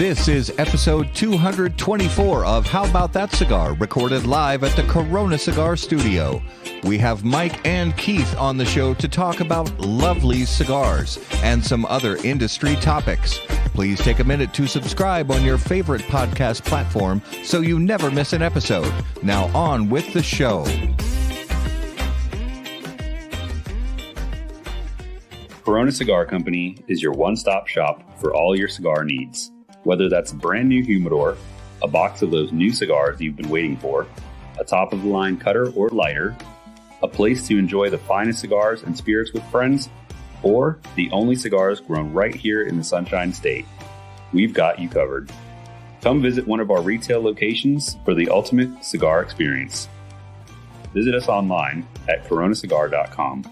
This is episode 224 of How About That Cigar, recorded live at the Corona Cigar Studio. We have Mike and Keith on the show to talk about Lovely Cigars and some other industry topics. Please take a minute to subscribe on your favorite podcast platform so you never miss an episode. Now on with the show. Corona Cigar Company is your one-stop shop for all your cigar needs. Whether that's a brand new humidor, a box of those new cigars you've been waiting for, a top-of-the-line cutter or lighter, a place to enjoy the finest cigars and spirits with friends, or the only cigars grown right here in the Sunshine State, we've got you covered. Come visit one of our retail locations for the ultimate cigar experience. Visit us online at coronacigar.com.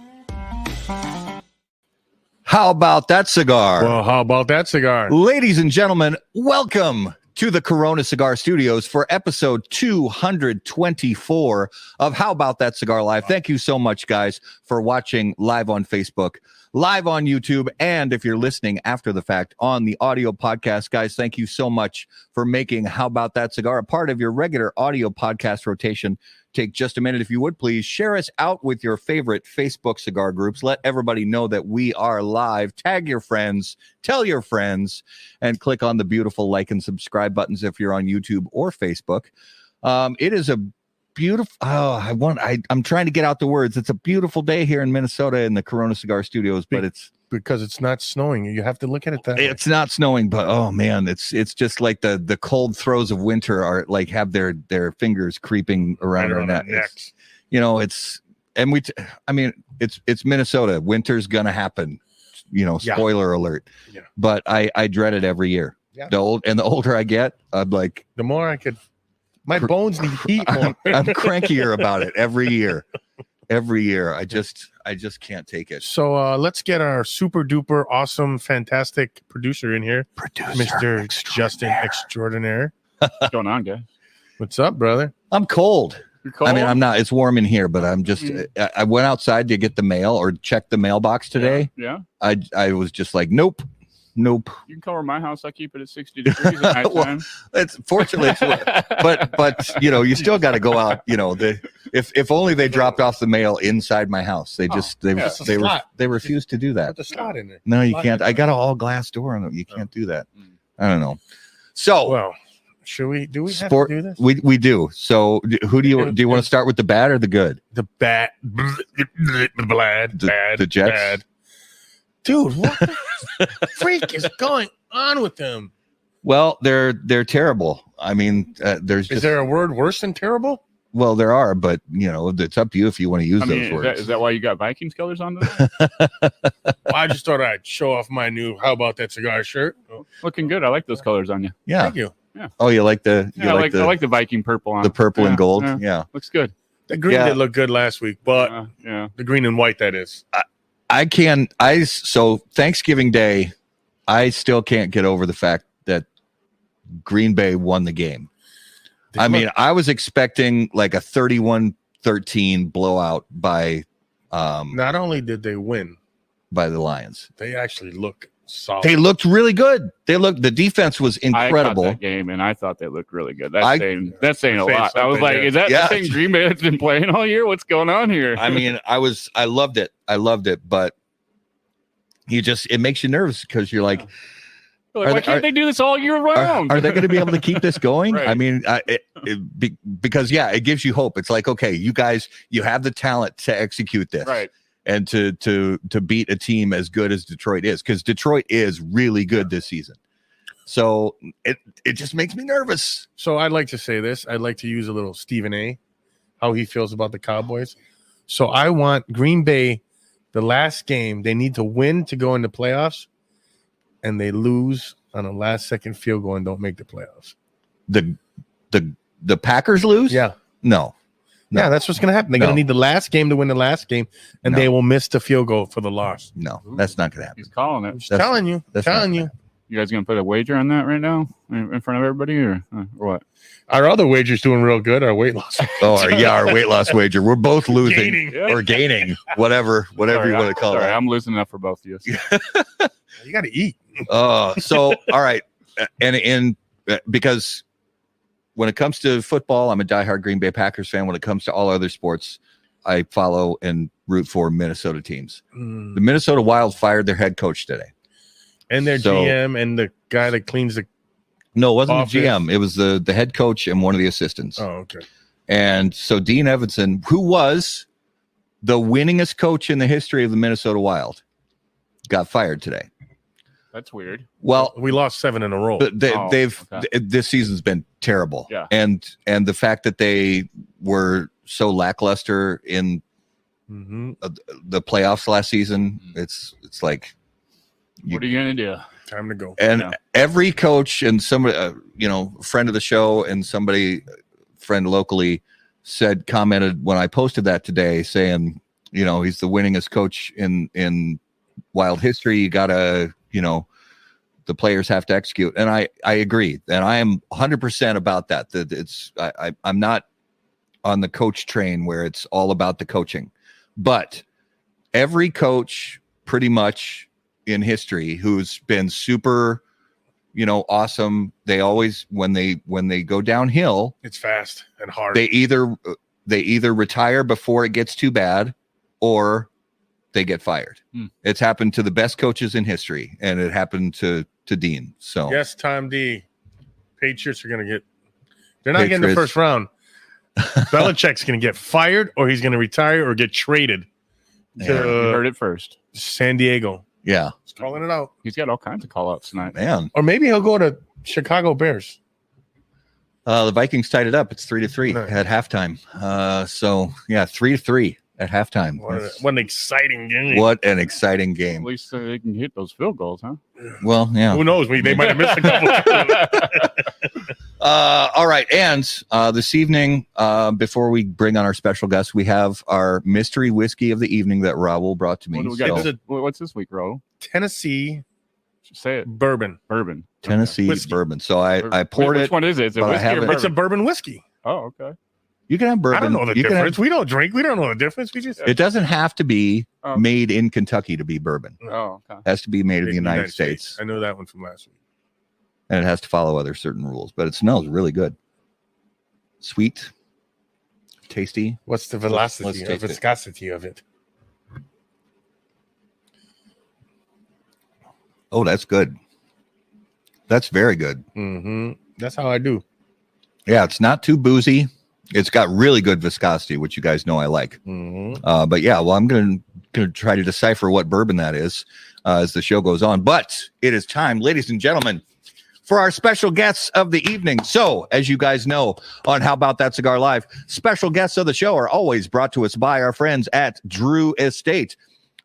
How about that cigar? Well, how about that cigar? Ladies and gentlemen, welcome to the Corona Cigar Studios for episode 224 of How About That Cigar Live. Thank you so much, guys, for watching live on Facebook, live on YouTube, and if you're listening after the fact on the audio podcast, guys, thank you so much for making How About That Cigar a part of your regular audio podcast rotation. Take just a minute, if you would, please share us out with your favorite Facebook cigar groups. Let everybody know that we are live. Tag your friends, tell your friends, and click on the beautiful like and subscribe buttons if you're on YouTube or Facebook. It is a beautiful. I'm trying to get out the words. It's a beautiful day here in Minnesota in the Corona Cigar Studios, but it's because it's not snowing. You have to look at it that way. It's not snowing, but oh man, it's just like the cold throes of winter are like have their fingers creeping around our necks. You know, it's Minnesota. Winter's gonna happen. You know, spoiler alert. Yeah. But I dread it every year. Yeah. The older I get, I'm like the more I could. My bones need heat more. I'm crankier about it every year. Every year, I just can't take it. So let's get our super duper awesome, fantastic producer in here, Mr. Justin Extraordinaire. What's going on, guys? What's up, brother? I'm cold. You're cold? I mean, I'm not. It's warm in here, but I'm just. I went outside to get the mail or check the mailbox today. Yeah. I was just like, nope. You can cover my house. I keep it at 60 degrees at night time. Fortunately, but you know, you still got to go out. You know, if only they dropped off the mail inside my house. They refuse to do that. Put the slot in there. No, you can't. I got an all glass door on it. You can't do that. I don't know. So, well, should we? Do we have to do this? We do. So, who do you want to start with, the bad or the good? The bad, the Jets. Bad. Dude, what the freak is going on with them? Well, they're terrible. I mean, is there a word worse than terrible? Well, there are, but you know, it's up to you if you want to use those words. Is that why you got Vikings colors on today? Well, I just thought I'd show off my new "How About That Cigar" shirt. Looking good. I like those colors on you. Yeah, thank you. Yeah. Oh, you like the? I like the Viking purple on the purple and gold. Yeah, looks good. The green did look good last week, but the green and white, that is. So Thanksgiving Day, I still can't get over the fact that Green Bay won the game. I was expecting like a 31-13 blowout by not only did they win by the Lions, they actually look solid. They looked really good. The defense was incredible. I caught that game and I thought they looked really good. That's saying a lot. I was like, is that the same Green Bay that's been playing all year? What's going on here? I mean, I loved it, but it makes you nervous because you're like, why can't they do this all year round? Are they going to be able to keep this going? Right. I mean, because it gives you hope. It's like, okay, you guys, you have the talent to execute this, right? And to beat a team as good as Detroit is, because Detroit is really good this season. So it just makes me nervous. So I'd like to say this. I'd like to use a little Stephen A. How he feels about the Cowboys. So I want Green Bay, the last game, they need to win to go into playoffs, and they lose on a last-second field goal and don't make the playoffs. The Packers lose? Yeah. No. Yeah, that's what's going to happen. They're going to need the last game to win the last game, and they will miss the field goal for the loss. No, that's not going to happen. He's calling it. Telling you. You guys going to put a wager on that right now in front of everybody or what? Our other wager's doing real good. Our weight loss. Our weight loss wager. We're both losing or gaining, whatever you want to call it. I'm losing enough for both of you. You got to eat. So, all right. because when it comes to football, I'm a diehard Green Bay Packers fan. When it comes to all other sports, I follow and root for Minnesota teams. The Minnesota Wild fired their head coach today. And their GM and the guy that cleans the No, it wasn't office. the GM. It was the head coach and one of the assistants. Oh, okay. And so Dean Evanson, who was the winningest coach in the history of the Minnesota Wild, got fired today. That's weird. Well, we lost 7 in a row. This season's been terrible. Yeah. And the fact that they were so lackluster in the playoffs last season, it's like, what are you gonna do? Time to go. And every coach and somebody, friend of the show and friend locally commented when I posted that today, saying, he's the winningest coach in Wild history. You gotta, the players have to execute. And I agree. And I am 100% about that. That I'm not on the coach train where it's all about the coaching, but every coach pretty much in history who's been super, awesome. They always, when they go downhill, it's fast and hard. They either retire before it gets too bad or they get fired. It's happened to the best coaches in history, and it happened to Dean. So yes, Tom D. Patriots are they're not getting the first round. Belichick's going to get fired, or he's going to retire or get traded. You heard it first. San Diego. Yeah. He's calling it out. He's got all kinds of call outs tonight. Man. Or maybe he'll go to Chicago Bears. The Vikings tied it up. It's 3-3 at halftime. 3-3 at halftime. What an exciting game. What an exciting game. At least they can hit those field goals, huh? Well, yeah. Who knows? They might have missed a couple. All right. And this evening, before we bring on our special guest, we have our mystery whiskey of the evening that Raul brought to me. What's this week, Raul? Tennessee. Say it. Bourbon. Tennessee bourbon. So I poured it. Which one is it? Is it whiskey or bourbon? It's a bourbon whiskey. Oh, okay. You can have bourbon. I don't know the difference. We don't drink. We don't know the difference. It doesn't have to be made in Kentucky to be bourbon. Oh, okay. It has to be made in the United States. I know that one from last week. And it has to follow other certain rules, but it smells really good. Sweet, tasty. What's the velocity or viscosity of it? Oh, that's good. That's very good. That's how I do. Yeah, it's not too boozy. It's got really good viscosity, which you guys know I like. But yeah, well, I'm going to try to decipher what bourbon that is as the show goes on. But it is time, ladies and gentlemen, for our special guests of the evening. So, as you guys know on How About That Cigar Live, special guests of the show are always brought to us by our friends at Drew Estate.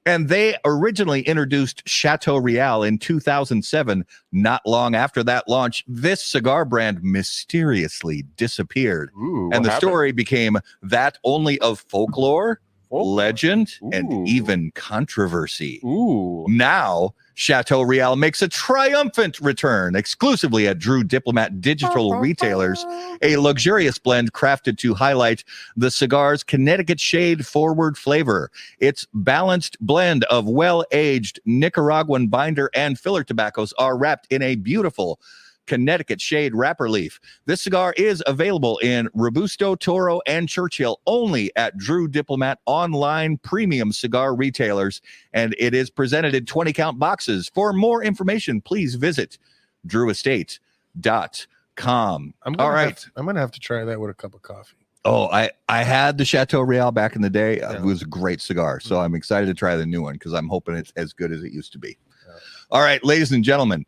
And they originally introduced Chateau Real in 2007. Not long after that launch, this cigar brand mysteriously disappeared. And the story became that only of folklore, legend, and even controversy. Now, Chateau Real makes a triumphant return exclusively at Drew Diplomat Digital Retailers, a luxurious blend crafted to highlight the cigar's Connecticut shade forward flavor. Its balanced blend of well-aged Nicaraguan binder and filler tobaccos are wrapped in a beautiful Connecticut shade wrapper leaf. This cigar is available in Robusto, Toro, and Churchill only at Drew Diplomat online premium cigar retailers, and it is presented in 20-count boxes. For more information, please visit drewestate.com. All right. I'm going to have to try that with a cup of coffee. Oh, I had the Chateau Real back in the day. It was a great cigar, so I'm excited to try the new one because I'm hoping it's as good as it used to be. All right, ladies and gentlemen,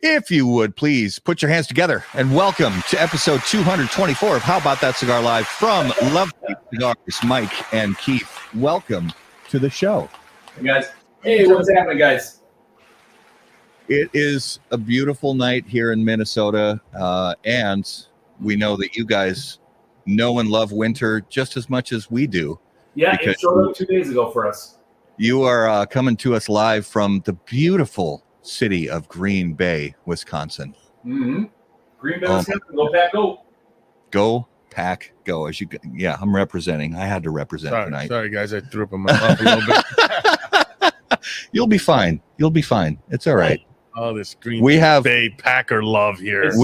if you would please put your hands together and welcome to episode 224 of How About That Cigar Live from Lovely Cigars. Mike and Keith, welcome to the show. Hey guys. Hey, what's happening, guys? It is a beautiful night here in Minnesota, and we know that you guys know and love winter just as much as we do. Yeah, it showed up 2 days ago for us. You are coming to us live from the beautiful city of Green Bay, Wisconsin. Green Bay, Wisconsin. Go Pack, go. Go Pack, go. I'm representing. I had to represent tonight. Sorry, guys. I threw up in my mouth a little bit. You'll be fine. It's all right. Oh, this Green Bay Packer love here. As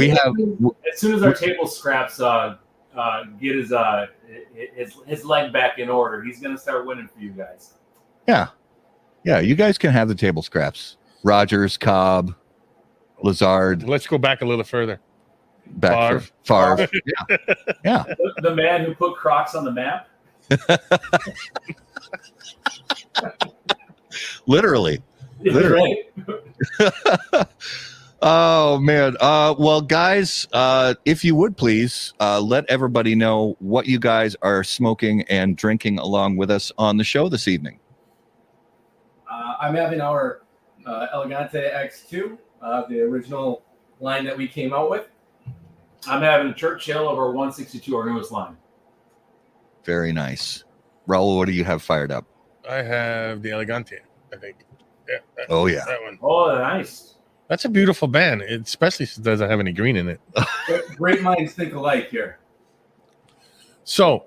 soon as our table scraps get his leg back in order, he's going to start winning for you guys. Yeah. You guys can have the table scraps. Rodgers, Cobb, Lazard. Let's go back a little further. Favre. Yeah. The man who put Crocs on the map. Literally. Oh man. Well, guys, if you would please let everybody know what you guys are smoking and drinking along with us on the show this evening. I'm having our Elegante X2, the original line that we came out with. I'm having a Churchill over 162, our newest line. Very nice. Raul, what do you have fired up? I have the Elegante, I think. Yeah. That one. Oh, nice. That's a beautiful band, especially since it doesn't have any green in it. Great minds think alike here. So,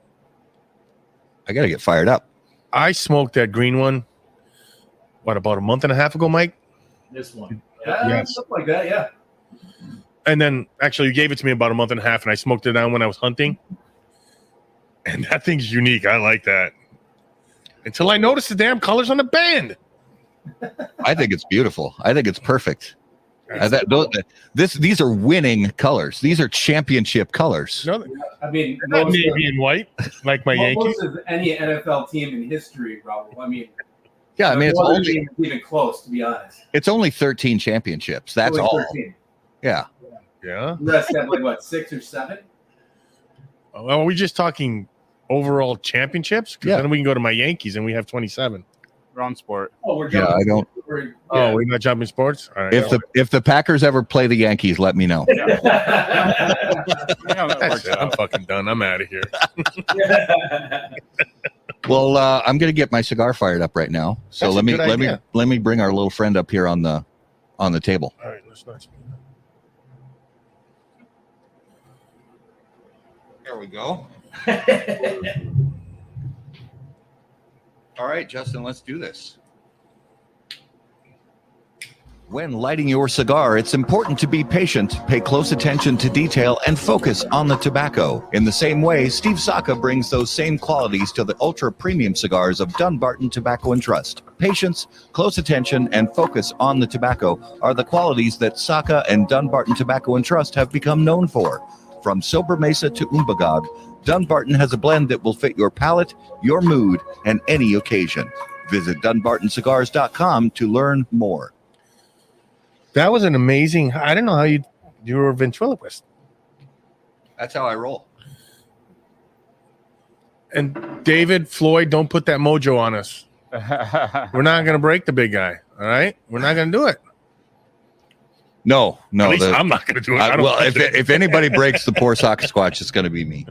I got to get fired up. I smoked that green one, about a month and a half ago, Mike? This one. Yeah, stuff like that, yeah. And then, actually, you gave it to me about a month and a half, and I smoked it down when I was hunting. And that thing's unique. I like that. Until I noticed the damn colors on the band. I think it's beautiful. I think it's perfect. These are winning colors. These are championship colors. No, I mean, not navy and white, like my Yankees. Most of any NFL team in history, Raul. I mean, it's only even close, to be honest. It's only 13 championships. That's all. 13. Yeah. The rest have 6 or 7? Well, are we just talking overall championships? Because then we can go to my Yankees and we have 27. Wrong sport. Oh, we're jumping. I don't. We're not jumping sports. All right, if the Packers ever play the Yankees, let me know. I'm fucking done. I'm out of here. Well, I'm gonna get my cigar fired up right now. So let me bring our little friend up here on the table. All right, let's not. There we go. All right, Justin, let's do this. When lighting your cigar, it's important to be patient, pay close attention to detail, and focus on the tobacco. In the same way, Steve Saka brings those same qualities to the ultra-premium cigars of Dunbarton Tobacco and Trust. Patience, close attention, and focus on the tobacco are the qualities that Saka and Dunbarton Tobacco and Trust have become known for. From Sober Mesa to Umbagog, Dunbarton has a blend that will fit your palate, your mood, and any occasion. Visit DunbartonCigars.com to learn more. That was an amazing. I don't know how you were a ventriloquist. That's how I roll. And David, Floyd, don't put that mojo on us. We're not going to break the big guy. All right, we're not going to do it. No. At least I'm not going to do it. If anybody breaks the poor Saka Squatch, it's going to be me.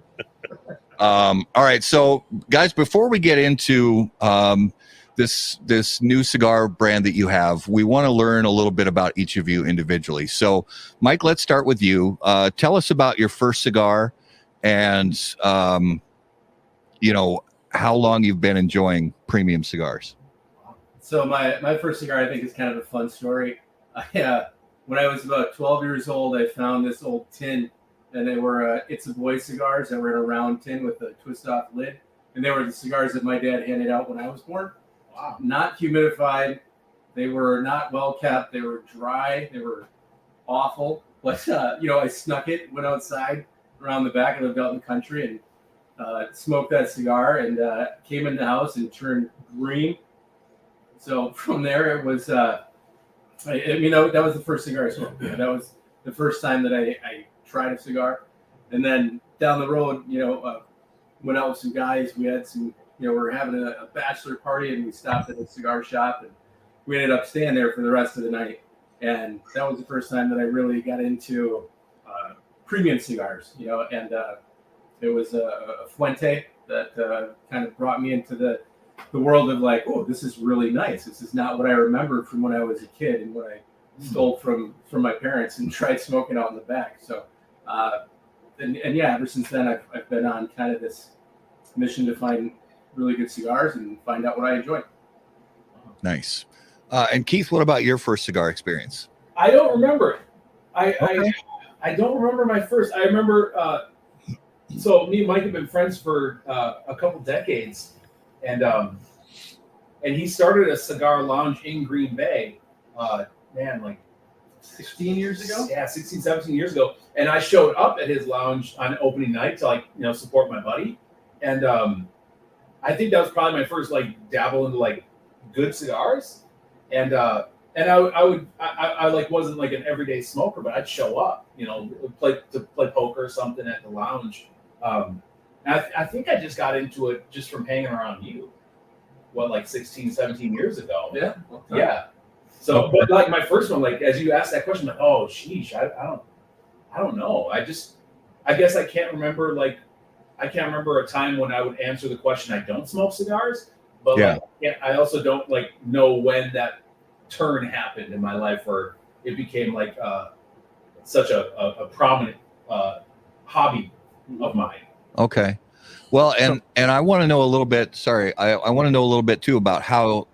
All right, so guys, before we get into this new cigar brand that you have, we want to learn a little bit about each of you individually. So, Mike, let's start with you. Tell us about your first cigar, and how long you've been enjoying premium cigars. So my first cigar, I think, is kind of a fun story. When I was about 12 years old, I found this old tin, and they were It's a Boy cigars that were in a round tin with a twist-off lid. And they were the cigars that my dad handed out when I was born. Wow. Not humidified. They were not well-kept. They were dry. They were awful. But, I snuck it, went outside around the back. I lived out in the country and smoked that cigar and came in the house and turned green. So from there, it was... that was the first cigar I smoked. That was the first time that I tried a cigar. And then down the road, went out with some guys. We had some, we were having a bachelor party, and we stopped at a cigar shop, and we ended up staying there for the rest of the night. And that was the first time that I really got into premium cigars, and it was a Fuente that kind of brought me into the world of this is really nice. This is not what I remembered from when I was a kid and what I stole from my parents and tried smoking out in the back. So, ever since then, I've been on kind of this mission to find really good cigars and find out what I enjoy. Nice. And Keith, what about your first cigar experience? I don't remember it. I don't remember my first. I remember. So me and Mike have been friends for a couple decades, and he started a cigar lounge in Green Bay. Like 16 years ago? Yeah, 16, 17 years ago. And I showed up at his lounge on opening night to support my buddy. And I think that was probably my first dabble into good cigars. And I wasn't an everyday smoker, but I'd show up, play poker or something at the lounge. I think I just got into it just from hanging around you. 16, 17 years ago. Yeah. Okay. Yeah. So, but my first one, as you asked that question, oh, sheesh, I don't know. I guess I can't remember, I can't remember a time when I would answer the question, I don't smoke cigars, but I also don't know when that turn happened in my life where it became such a prominent hobby of mine. Okay. Well, and I want to know a little bit. Sorry, I want to know a little bit too about how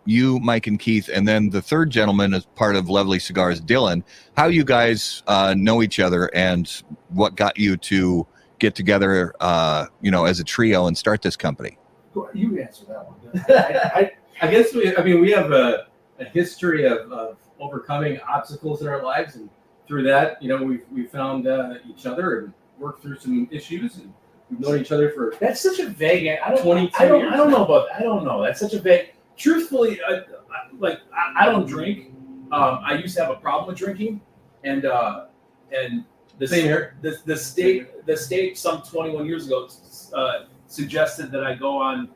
you, Mike, and Keith, and then the third gentleman as part of Lovely Cigars, Dylan, how you guys know each other and what got you to get together, as a trio and start this company. You answer that one. I guess we have a history of overcoming obstacles in our lives, and through that, we found each other and worked through some issues, and we've known each other for. That's such a vague. I don't know. That's such a vague. Truthfully, I don't drink. I used to have a problem with drinking, and the Same here. The state some 21 years ago suggested that I go on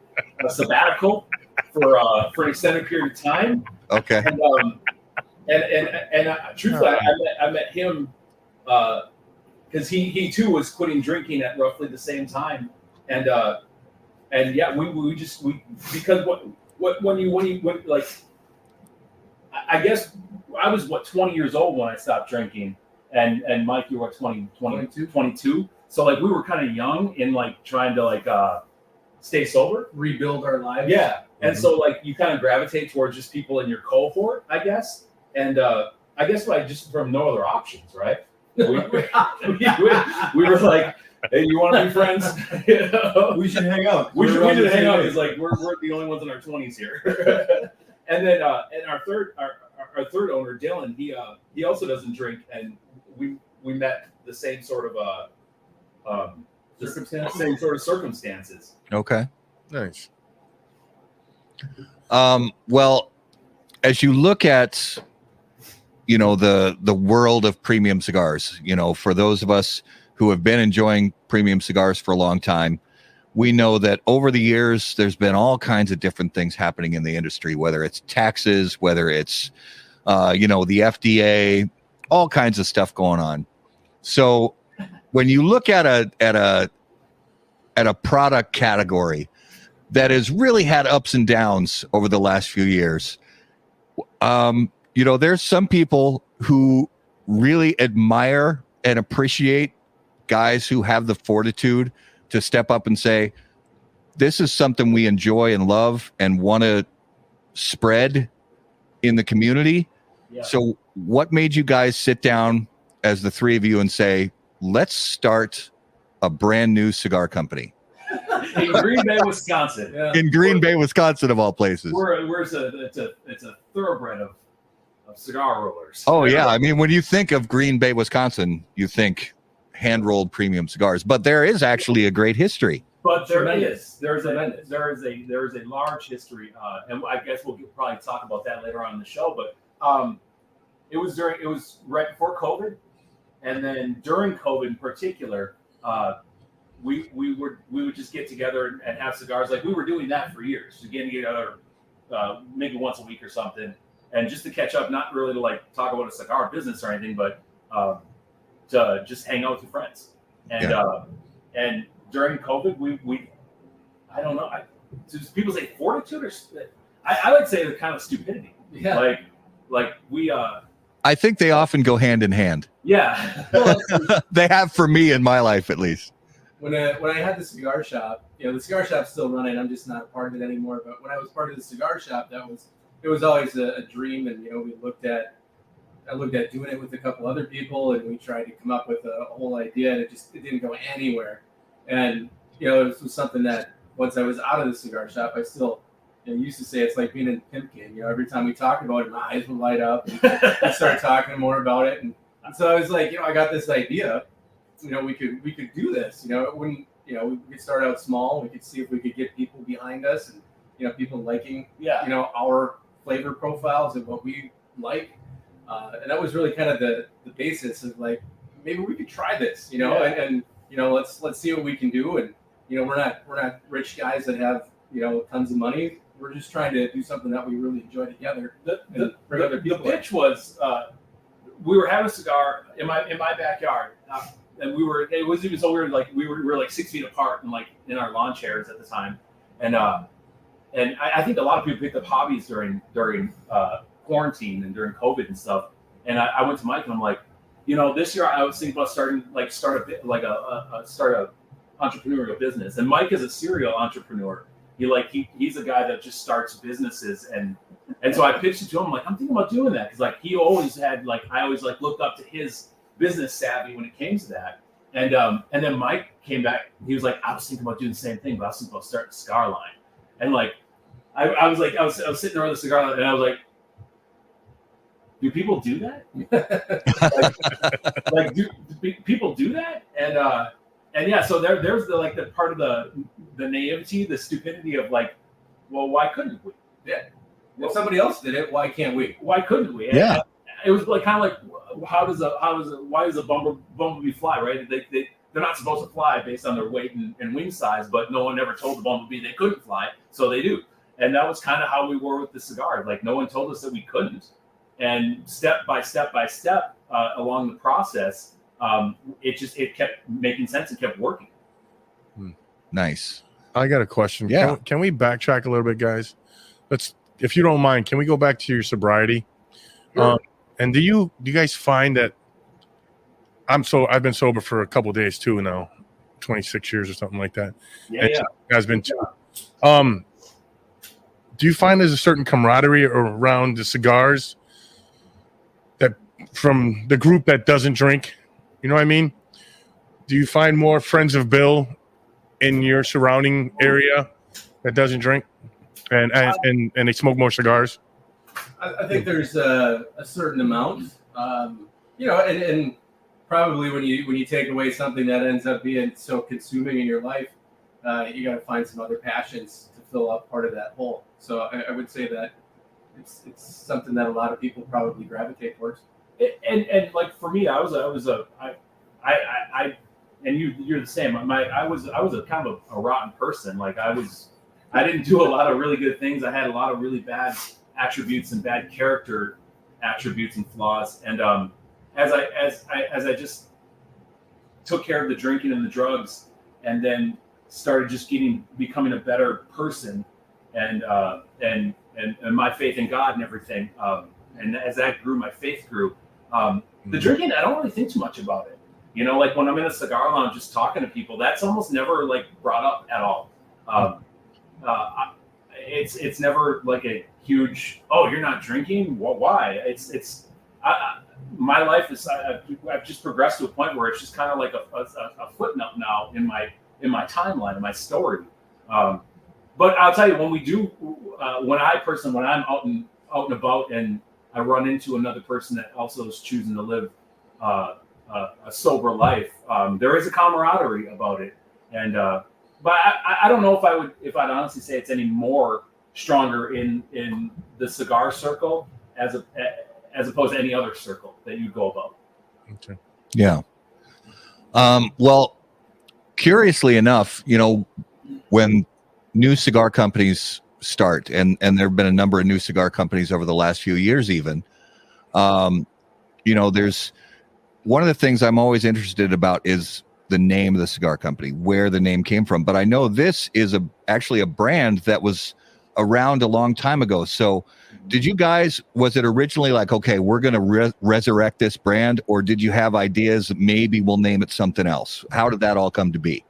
a sabbatical for an extended period of time. Okay. And truthfully, I met him because he too was quitting drinking at roughly the same time, and yeah, we because when you I guess I was 20 years old when I stopped drinking, and Mike, you were 22. So we were kind of young in trying to stay sober, rebuild our lives. Yeah. And so you kind of gravitate towards just people in your cohort, I guess. And I guess just from no other options, right? We were like, hey, you want to be friends? We should hang out. We should hang out because we're the only ones in our 20s here. And then and our third owner, Dylan, he also doesn't drink, and we met the same sort of circumstances. Okay. Nice. Well, as you look at, the world of premium cigars, for those of us who have been enjoying premium cigars for a long time, we know that over the years, there's been all kinds of different things happening in the industry, whether it's taxes, whether it's, the FDA, all kinds of stuff going on. So when you look at a product category that has really had ups and downs over the last few years, there's some people who really admire and appreciate guys who have the fortitude to step up and say, this is something we enjoy and love and want to spread in the community. Yeah. So what made you guys sit down as the three of you and say, let's start a brand new cigar company? In Green Bay, Wisconsin. Yeah. In Green Bay, Wisconsin, of all places. It's a thoroughbred of cigar rollers. Oh, yeah. I mean, when you think of Green Bay, Wisconsin, you think hand-rolled premium cigars. But there is actually a great history. But there is a large history, and I guess we'll probably talk about that later on in the show. But it was right before COVID, and then during COVID in particular, we would just get together and have cigars. We were doing that for years, just getting together maybe once a week or something, and just to catch up, not really to talk about a cigar business or anything, but to just hang out with your friends. And and during COVID, we I don't know. People say fortitude, or I would say the kind of stupidity. Yeah. We. I think they often go hand in hand. Yeah. Well, they have for me in my life, at least. When I had the cigar shop, the cigar shop's still running. I'm just not a part of it anymore. But when I was part of the cigar shop, it was always a dream. And we looked at I looked at doing it with a couple other people, and we tried to come up with a whole idea, and it didn't go anywhere. And this was something that once I was out of the cigar shop, I still used to say it's like being in a pimp game. Every time we talk about it, my eyes would light up, and I started talking more about it, and so I was like, I got this idea. We could do this. It wouldn't. We could start out small. We could see if we could get people behind us, and people liking, our flavor profiles and what we like. And that was really kind of the basis of like, maybe we could try this, and let's see what we can do. And we're not rich guys that have tons of money. We're just trying to do something that we really enjoy together. The pitch was we were having a cigar in my backyard. And it was even so weird, like we were like 6 feet apart and like in our lawn chairs at the time. And I think a lot of people picked up hobbies during quarantine and during COVID and stuff. And I went to Mike and I'm like, this year I was thinking about start a entrepreneurial business. And Mike is a serial entrepreneur. He's a guy that just starts businesses and so I pitched it to him. I'm like, I'm thinking about doing that because like he always had I always looked up to his business savvy when it came to that. And then Mike came back. He was like, I was thinking about doing the same thing, but I was thinking about starting a cigar line. And like, I was sitting around the cigar line, and I was like, do people do that? Do people do that? And yeah, so there's the part of the naivety, the stupidity of like, well, why couldn't we? Yeah. If somebody else did it, why can't we? Why couldn't we? And, yeah. It was like kind of like, why does a bumblebee fly, right? They're not supposed to fly based on their weight and wing size, but no one ever told the bumblebee they couldn't fly, so they do. And that was kind of how we were with the cigar. Like no one told us that we couldn't. And step by step along the process, it kept making sense and kept working. Nice. I got a question. Yeah. Can we backtrack a little bit, guys? If you don't mind, can we go back to your sobriety? Sure. And do you guys find that I've been sober for a couple of days too now, 26 years or something like that. Yeah. You guys been too. Do you find there's a certain camaraderie around the cigars that from the group that doesn't drink? You know what I mean? Do you find more friends of Bill in your surrounding area that doesn't drink and they smoke more cigars? I think there's a certain amount, and probably when you take away something that ends up being so consuming in your life, you got to find some other passions to fill up part of that hole. So I would say that it's something that a lot of people probably gravitate towards. And like for me, you're the same. I was a kind of a rotten person. Like I didn't do a lot of really good things. I had a lot of really bad attributes and bad character attributes and flaws. And as I just took care of the drinking and the drugs, and then started just becoming a better person, and my faith in God and everything. And as that grew, my faith grew. The drinking, I don't really think too much about it. Like when I'm in a cigar lounge just talking to people, that's almost never like brought up at all. It's never like a huge, oh, you're not drinking? Well, why? My life is, I've just progressed to a point where it's just kind of like a footnote now in my timeline, in my story. But I'll tell you, when I'm out and about and I run into another person that also is choosing to live a sober life, there is a camaraderie about it. And but I don't know if I'd honestly say it's any more stronger in the cigar circle as opposed to any other circle that you go about. Okay. Yeah. Well, curiously enough, when new cigar companies start, and there have been a number of new cigar companies over the last few years, even, there's one of the things I'm always interested about is the name of the cigar company, where the name came from. But I know this is actually a brand that was around a long time ago. So did you guys, was it originally like, okay, we're going to resurrect this brand, or did you have ideas, maybe we'll name it something else? How did that all come to be?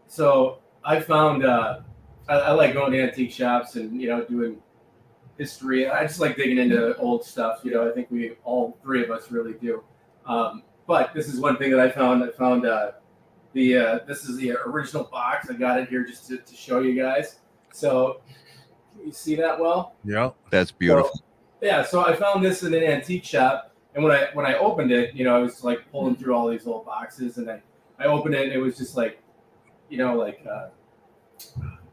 So I found, I like going to antique shops and, doing history. I just like digging into old stuff. You know, I think we all three of us really do. But this is one thing that I found. This is the original box. I got it here just to show you guys. So you see that well? Yeah, that's beautiful. So I found this in an antique shop, and when I opened it, you know, I was like pulling through all these old boxes, and I opened it, and it was just like, you know, like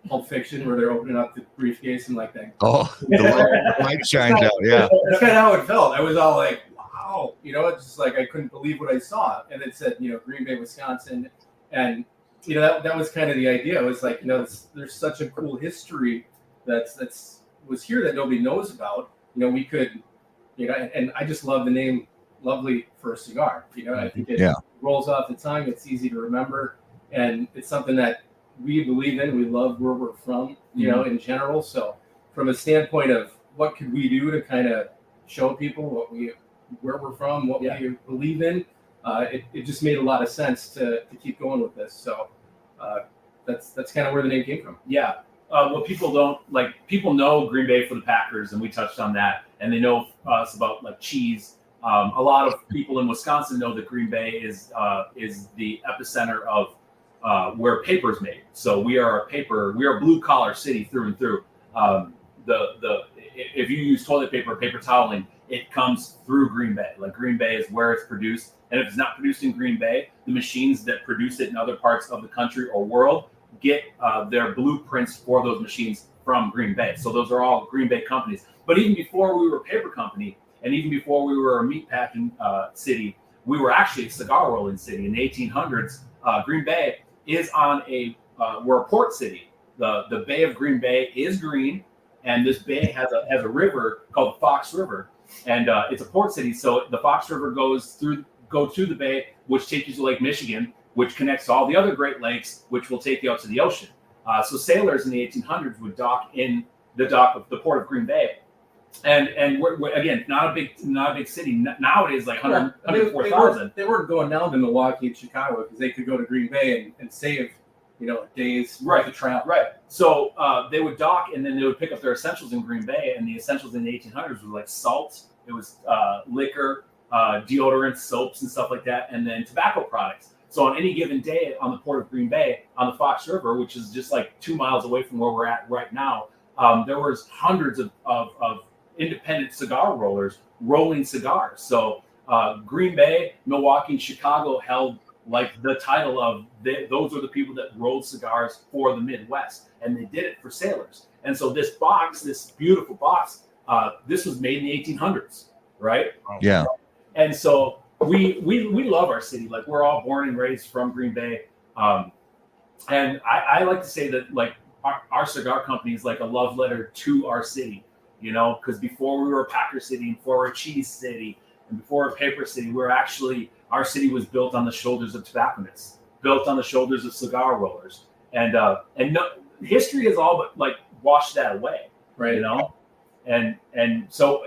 Pulp Fiction, where they're opening up the briefcase and like that. Oh, the light shines out. Yeah, that's kind of how it felt. I was all like, wow, you know, it's just like I couldn't believe what I saw, and it said, you know, Green Bay, Wisconsin, and you know that was kind of the idea. It was like, you know, there's such a cool history that's was here that nobody knows about. You know, we could, you know, and I just love the name Lovely for a cigar. You know, I think it rolls off the tongue. It's easy to remember, and it's something that we believe in. We love where we're from, you know, in general. So from a standpoint of what could we do to kind of show people where we're from, what we believe in, it just made a lot of sense to keep going with this. So that's kind of where the name came from. Yeah. What people don't like, people know Green Bay for the Packers, and we touched on that, and they know us about like cheese. A lot of people in Wisconsin know that Green Bay is the epicenter of where paper is made. So we are a blue collar city through and through. If you use toilet paper, paper toweling, it comes through Green Bay. Like Green Bay is where it's produced, and if it's not produced in Green Bay, the machines that produce it in other parts of the country or world get their blueprints for those machines from Green Bay. So those are all Green Bay companies. But even before we were a paper company, and even before we were a meat packing city, we were actually a cigar rolling city. In the 1800s, Green Bay is we're a port city. The Bay of Green Bay is green, and this bay has a river called the Fox River, and it's a port city. So the Fox River goes through the bay, which takes you to Lake Michigan, which connects to all the other Great Lakes, which will take you out to the ocean. So sailors in the 1800s would dock in the dock of the port of Green Bay, and we're again not a big city nowadays, like 104,000. They weren't going down to Milwaukee and Chicago because they could go to Green Bay and save, you know, days worth of travel. Right. So they would dock, and then they would pick up their essentials in Green Bay, and the essentials in the 1800s were like salt, it was liquor, deodorants, soaps, and stuff like that, and then tobacco products. So on any given day on the port of Green Bay, on the Fox River, which is just like 2 miles away from where we're at right now, there was hundreds of independent cigar rollers rolling cigars. So Green Bay, Milwaukee, and Chicago held like the title of those are the people that rolled cigars for the Midwest, and they did it for sailors. And so this beautiful box, this was made in the 1800s, right? Yeah. And so we love our city. Like we're all born and raised from Green Bay, and I like to say that like our cigar company is like a love letter to our city, you know, because before we were a Packer city, before we were a cheese city, and before a paper city, our city was built on the shoulders of tobacconists, built on the shoulders of cigar rollers, and history has all but like washed that away, right? You know, and so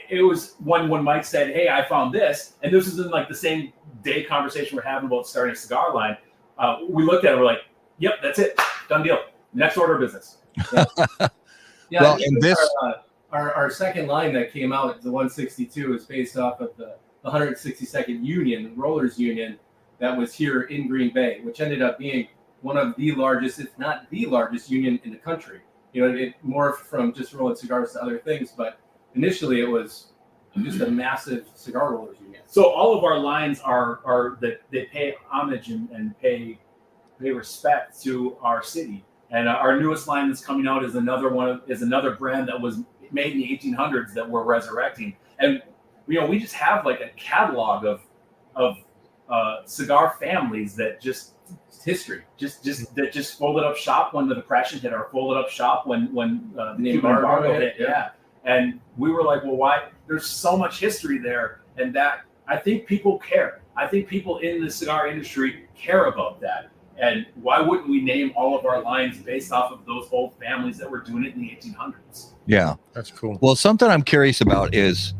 it was when Mike said, "Hey, I found this," and this is in like the same day conversation we're having about starting a cigar line. We looked at it, we're like, "Yep, that's it, done deal. Next order of business." Yeah. Well, and this our second line that came out, the 162, is based off of the 162nd Union, the Rollers Union, that was here in Green Bay, which ended up being one of the largest, if not the largest, union in the country. You know, it morphed from just rolling cigars to other things, but initially it was just a massive cigar rollers union. So all of our lines are that they pay homage and pay respect to our city. And our newest line that's coming out is another brand that was made in the 1800s that we're resurrecting. And you know, we just have like a catalog of cigar families that just history, just folded up shop when the Depression hit, or folded up shop when the Cuban embargo hit. Yeah. And we were like, well, why? There's so much history there, and that I think people care. I think people in the cigar industry care about that. And why wouldn't we name all of our lines based off of those old families that were doing it in the 1800s? Yeah, that's cool. Well, something I'm curious about is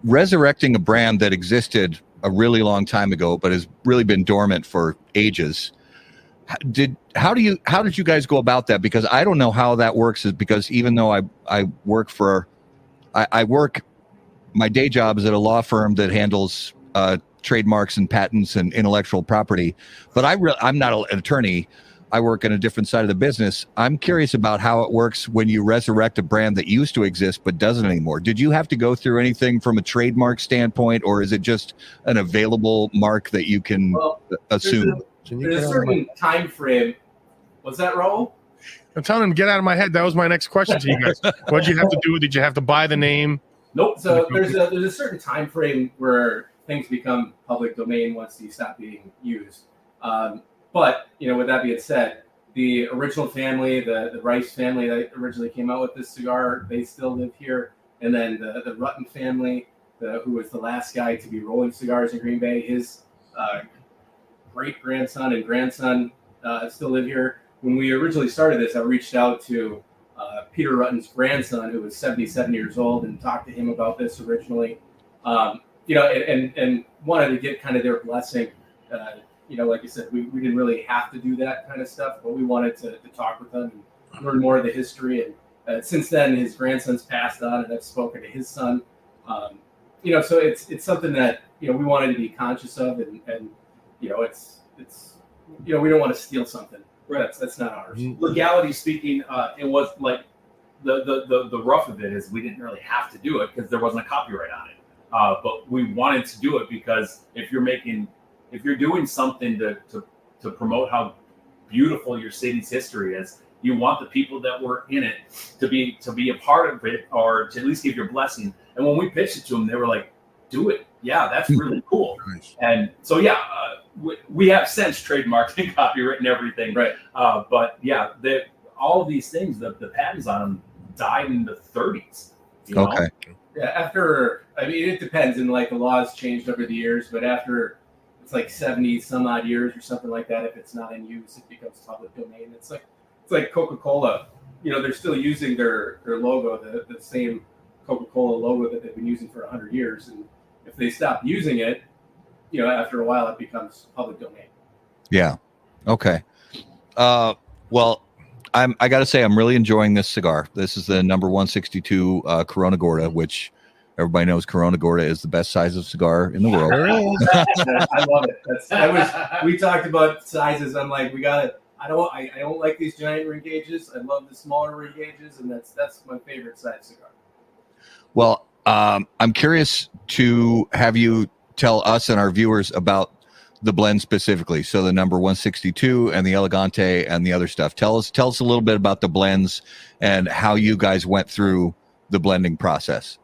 resurrecting a brand that existed a really long time ago, but has really been dormant for ages. How did you guys go about that? Because I don't know how that works. Is because even though I work for I work. My day job is at a law firm that handles trademarks and patents and intellectual property, but I'm not an attorney. I work on a different side of the business. I'm curious about how it works when you resurrect a brand that used to exist but doesn't anymore. Did you have to go through anything from a trademark standpoint, or is it just an available mark that you can assume? There's a certain time frame. Was that Raul? I'm telling him, get out of my head. That was my next question to you guys. What did you have to do? Did you have to buy the name? Nope. So there's a certain time frame where things become public domain once they stop being used. But, with that being said, the original family, the Rice family that originally came out with this cigar, they still live here. And then the Rutten family, who was the last guy to be rolling cigars in Green Bay, his great-grandson and grandson still live here. When we originally started this, I reached out to Peter Rutten's grandson, who was 77 years old, and talked to him about this originally, and wanted to get kind of their blessing. Like you said, we didn't really have to do that kind of stuff, but we wanted to talk with them and learn more of the history. And since then, his grandson's passed on, and I've spoken to his son. So it's something that we wanted to be conscious of, and it's we don't want to steal something. Right. That's not ours. Legality speaking, it was like the rough of it is we didn't really have to do it because there wasn't a copyright on it. But we wanted to do it because if you're doing something to promote how beautiful your city's history is, you want the people that were in it to be a part of it, or to at least give your blessing. And when we pitched it to them, they were like, "Do it, yeah, that's really cool." Nice. And so we have since trademarked and copyright and everything, right? But yeah, all of these things, the patents on them died in the 30s. Okay. Yeah, it depends, and like the laws changed over the years, but after it's like 70 some odd years or something like that, if it's not in use, it becomes public domain. It's like Coca-Cola. They're still using their logo, the same Coca-Cola logo that they've been using for 100 years, and if they stop using it, after a while, it becomes public domain. Yeah. Okay. Well, I got to say, I'm really enjoying this cigar. This is the number 162 Corona Gorda, which everybody knows Corona Gorda is the best size of cigar in the world. I love it. We talked about sizes. I'm like, I don't like these giant ring gauges. I love the smaller ring gauges, and that's my favorite size cigar. Well, I'm curious to have you tell us and our viewers about the blend specifically. So the number 162 and the Elegante and the other stuff. Tell us a little bit about the blends and how you guys went through the blending process.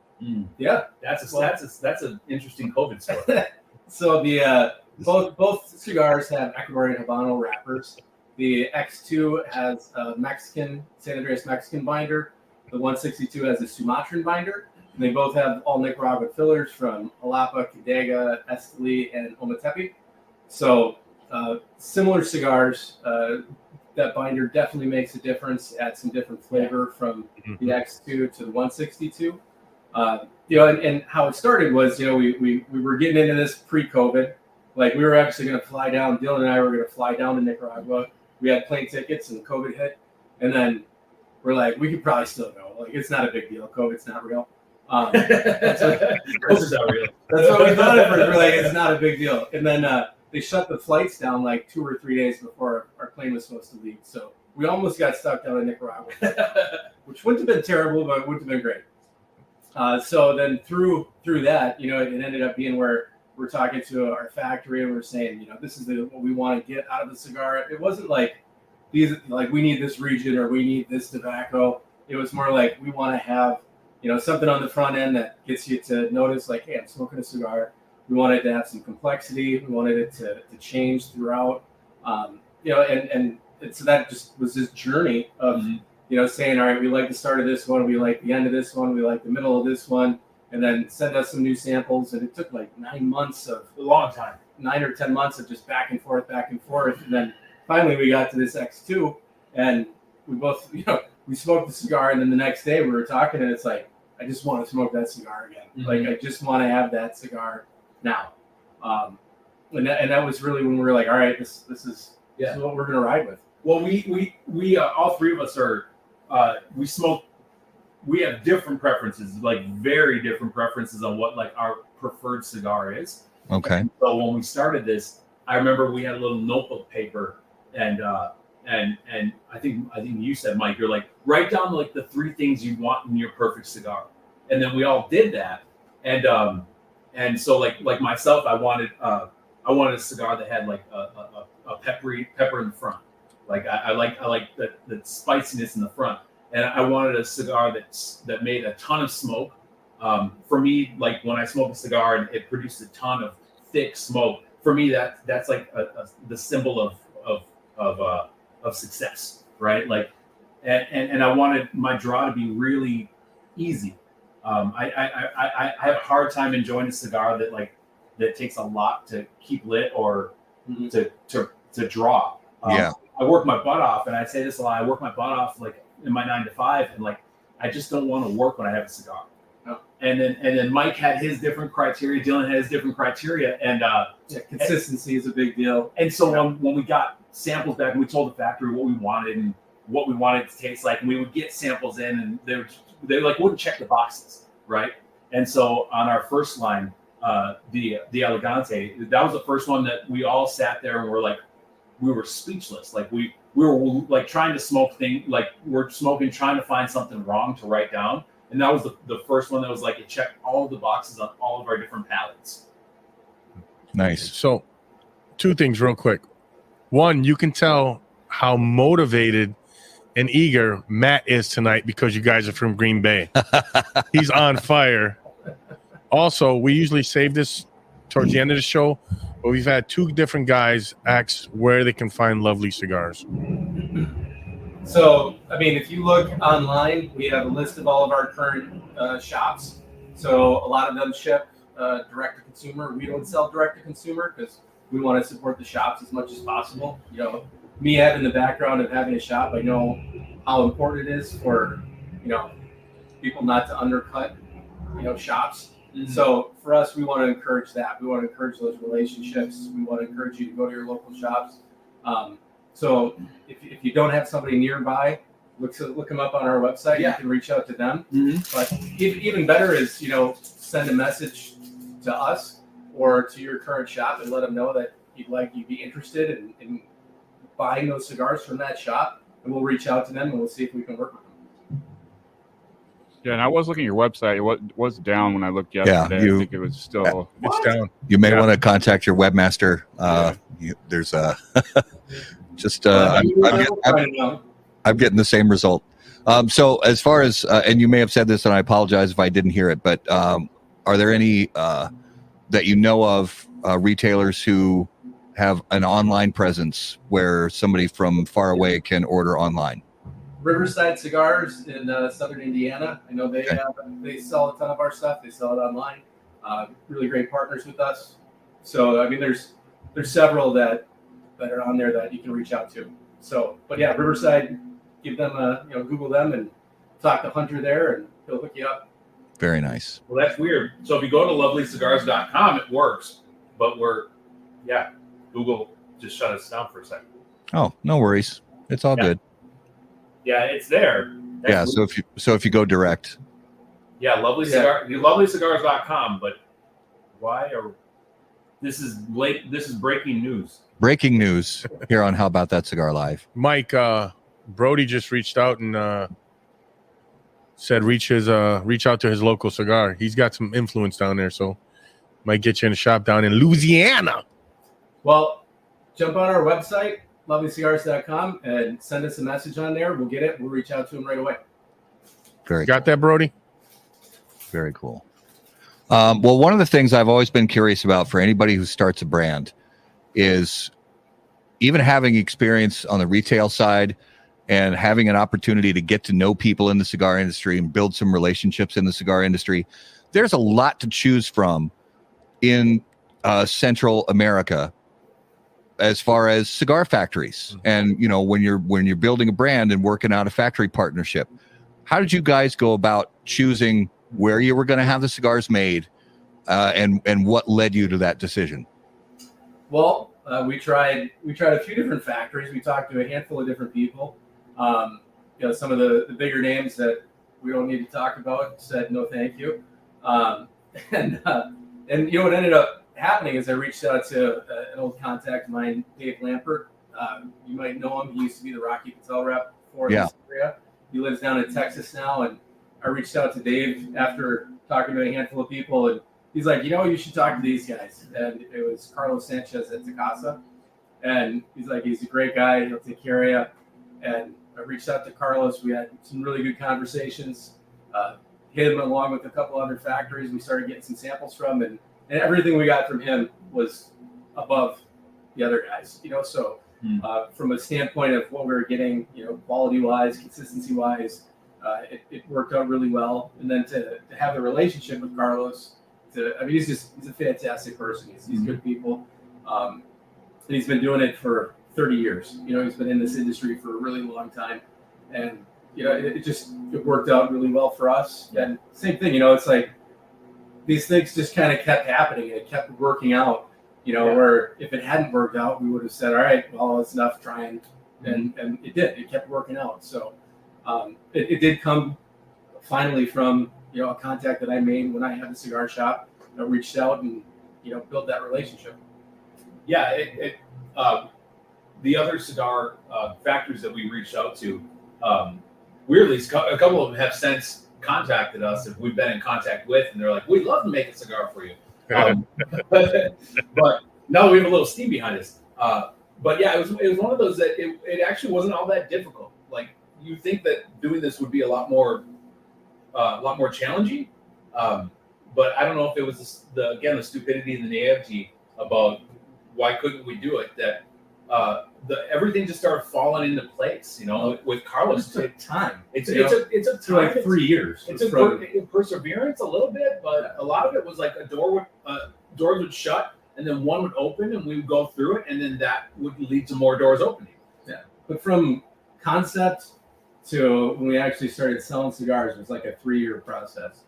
Yeah, that's an interesting COVID story. So the both cigars have Ecuadorian Habano wrappers. The X2 has a San Andreas Mexican binder. The 162 has a Sumatran binder. And they both have all Nicaraguan fillers from Jalapa, Cadega, Esteli, and Ometepe. So similar cigars. That binder definitely makes a difference. Adds some different flavor from the X2 to the 162. And how it started was, we were getting into this pre-COVID. Like we were actually going to fly down. Dylan and I were going to fly down to Nicaragua. We had plane tickets, and COVID hit. And then we're like, we could probably still go. Like it's not a big deal. COVID's not real. That's not real. That's what we thought at first. We're like, it's not a big deal. And then they shut the flights down like 2 or 3 days before our plane was supposed to leave. So we almost got stuck down in Nicaragua, which wouldn't have been terrible, but it would have been great. So then through that, it ended up being where we're talking to our factory and we're saying, this is what we want to get out of the cigar. It wasn't like we need this region or we need this tobacco. It was more like we want to have something on the front end that gets you to notice, like, hey, I'm smoking a cigar. We wanted to have some complexity. We wanted it to change throughout, and so that just was this journey of, saying, all right, we like the start of this one. We like the end of this one. We like the middle of this one. And then send us some new samples. And it took like 9 months of a long time, 9 or 10 months of just back and forth. And then finally we got to this X2 and we both, we smoked the cigar. And then the next day we were talking and it's like, I just want to smoke that cigar again. Like, I just want to have that cigar now. And that was really when we were like, all right, this is what we're going to ride with. Well, we all three of us are, we smoke we have different preferences, like very different preferences on what like our preferred cigar is. Okay. And so when we started this, I remember we had a little notebook paper, and I think you said, Mike, you're like, write down like the 3 things you want in your perfect cigar, and then we all did that, and so like myself, I wanted a cigar that had like a pepper in the front, like I like the spiciness in the front, and I wanted a cigar that made a ton of smoke. For me, like when I smoke a cigar and it produced a ton of thick smoke, for me that's like the symbol of success, right? Like, and I wanted my draw to be really easy. I have a hard time enjoying a cigar that takes a lot to keep lit or to draw. I work my butt off, and I say this a lot. I work my butt off like in my 9 to 5, and like I just don't want to work when I have a cigar. No. And then Mike had his different criteria. Dylan had his different criteria, and consistency is a big deal. And so when we got samples back, and we told the factory what we wanted and what we wanted it to taste like, and we would get samples in, and they like wouldn't check the boxes, right? And so on our first line, the Elegante, that was the first one that we all sat there and we were speechless. Like we were like trying to smoke like we're smoking, trying to find something wrong to write down. And that was the first one that was like, it checked all the boxes on all of our different palettes. Nice. So 2 things real quick. One, you can tell how motivated and eager Matt is tonight because you guys are from Green Bay. He's on fire. Also, we usually save this towards the end of the show, but we've had 2 different guys ask where they can find Lovely Cigars. So, I mean, if you look online, we have a list of all of our current shops. So a lot of them ship direct to consumer. We don't sell direct to consumer because we want to support the shops as much as possible. You know, me having the background of having a shop, I know how important it is for, people not to undercut, shops. Mm-hmm. So for us, we want to encourage that. We want to encourage those relationships. We want to encourage you to go to your local shops. So if you don't have somebody nearby, look them up on our website. Yeah. You can reach out to them. Mm-hmm. But even better is, send a message to us or to your current shop and let them know that you'd be interested in buying those cigars from that shop, and we'll reach out to them and we'll see if we can work with them. Yeah, and I was looking at your website. It was down when I looked yesterday. I think it was still it's down. You may want to contact your webmaster. There's a just I'm getting the same result. So as far as and you may have said this, and I apologize if I didn't hear it, but are there any that you know of retailers who have an online presence where somebody from far away can order online? Riverside Cigars in Southern Indiana. I know they sell a ton of our stuff. They sell it online. Really great partners with us. So I mean, there's several that are on there that you can reach out to. So, but yeah, Riverside, give them Google them and talk to Hunter there, and he'll hook you up. Very nice. Well, that's weird. So if you go to lovelycigars.com, it works, but Google just shut us down for a second. Oh, no worries. It's all good. Yeah, it's there. That's weird. So if you go direct. Yeah, lovelycigars.com, but why this is breaking news. Breaking news here on How About That Cigar Live. Mike, Brody just reached out and said reach out to his local cigar. He's got some influence down there, so might get you in a shop down in Louisiana. Well, jump on our website, lovelycigars.com, and send us a message on there. We'll get it. We'll reach out to him right away. Got that, Brody? Very cool. Well, one of the things I've always been curious about for anybody who starts a brand is even having experience on the retail side and having an opportunity to get to know people in the cigar industry and build some relationships in the cigar industry. There's a lot to choose from in Central America as far as cigar factories. And, when you're building a brand and working out a factory partnership, how did you guys go about choosing where you were going to have the cigars made and what led you to that decision? Well, we tried a few different factories. We talked to a handful of different people. Some of the bigger names that we don't need to talk about. Said no, thank you. And you know what ended up happening is I reached out to an old contact of mine, Dave Lampert. You might know him. He used to be the Rocky Patel rep for this area. He lives down in Texas now, and I reached out to Dave after talking to a handful of people, and he's like, you should talk to these guys. And it was Carlos Sanchez at Tecasa, and he's like, he's a great guy. He'll take care of you. And I reached out to Carlos. We had some really good conversations. Him along with a couple other factories we started getting some samples from, and everything we got from him was above the other guys, so from a standpoint of what we were getting, quality wise, consistency wise, it worked out really well. And then to have the relationship with Carlos, he's a fantastic person. He's good people. And he's been doing it for 30 years. He's been in this industry for a really long time, and it worked out really well for us. And same thing, it's like these things just kind of kept happening. It kept working out, where if it hadn't worked out, we would have said, all right, well, it's enough trying. And it did. It kept working out. So it did come finally from, a contact that I made when I had the cigar shop. I reached out and, built that relationship. Yeah. The other cigar factories that we reached out to, weirdly, a couple of them have since contacted us if we've been in contact with, and they're like, we'd love to make a cigar for you. But no, we have a little steam behind us. But yeah, it was one of those that it actually wasn't all that difficult. Like, you think that doing this would be a lot more challenging. But I don't know if it was the stupidity and the naivety about why couldn't we do it, that everything just started falling into place, with Carlos. It took time. It's a time, like 3 years. It's perseverance a little bit, but a lot of it was like doors would shut and then one would open and we would go through it, and then that would lead to more doors opening. Yeah, but from concept to when we actually started selling cigars, it was like a 3-year process.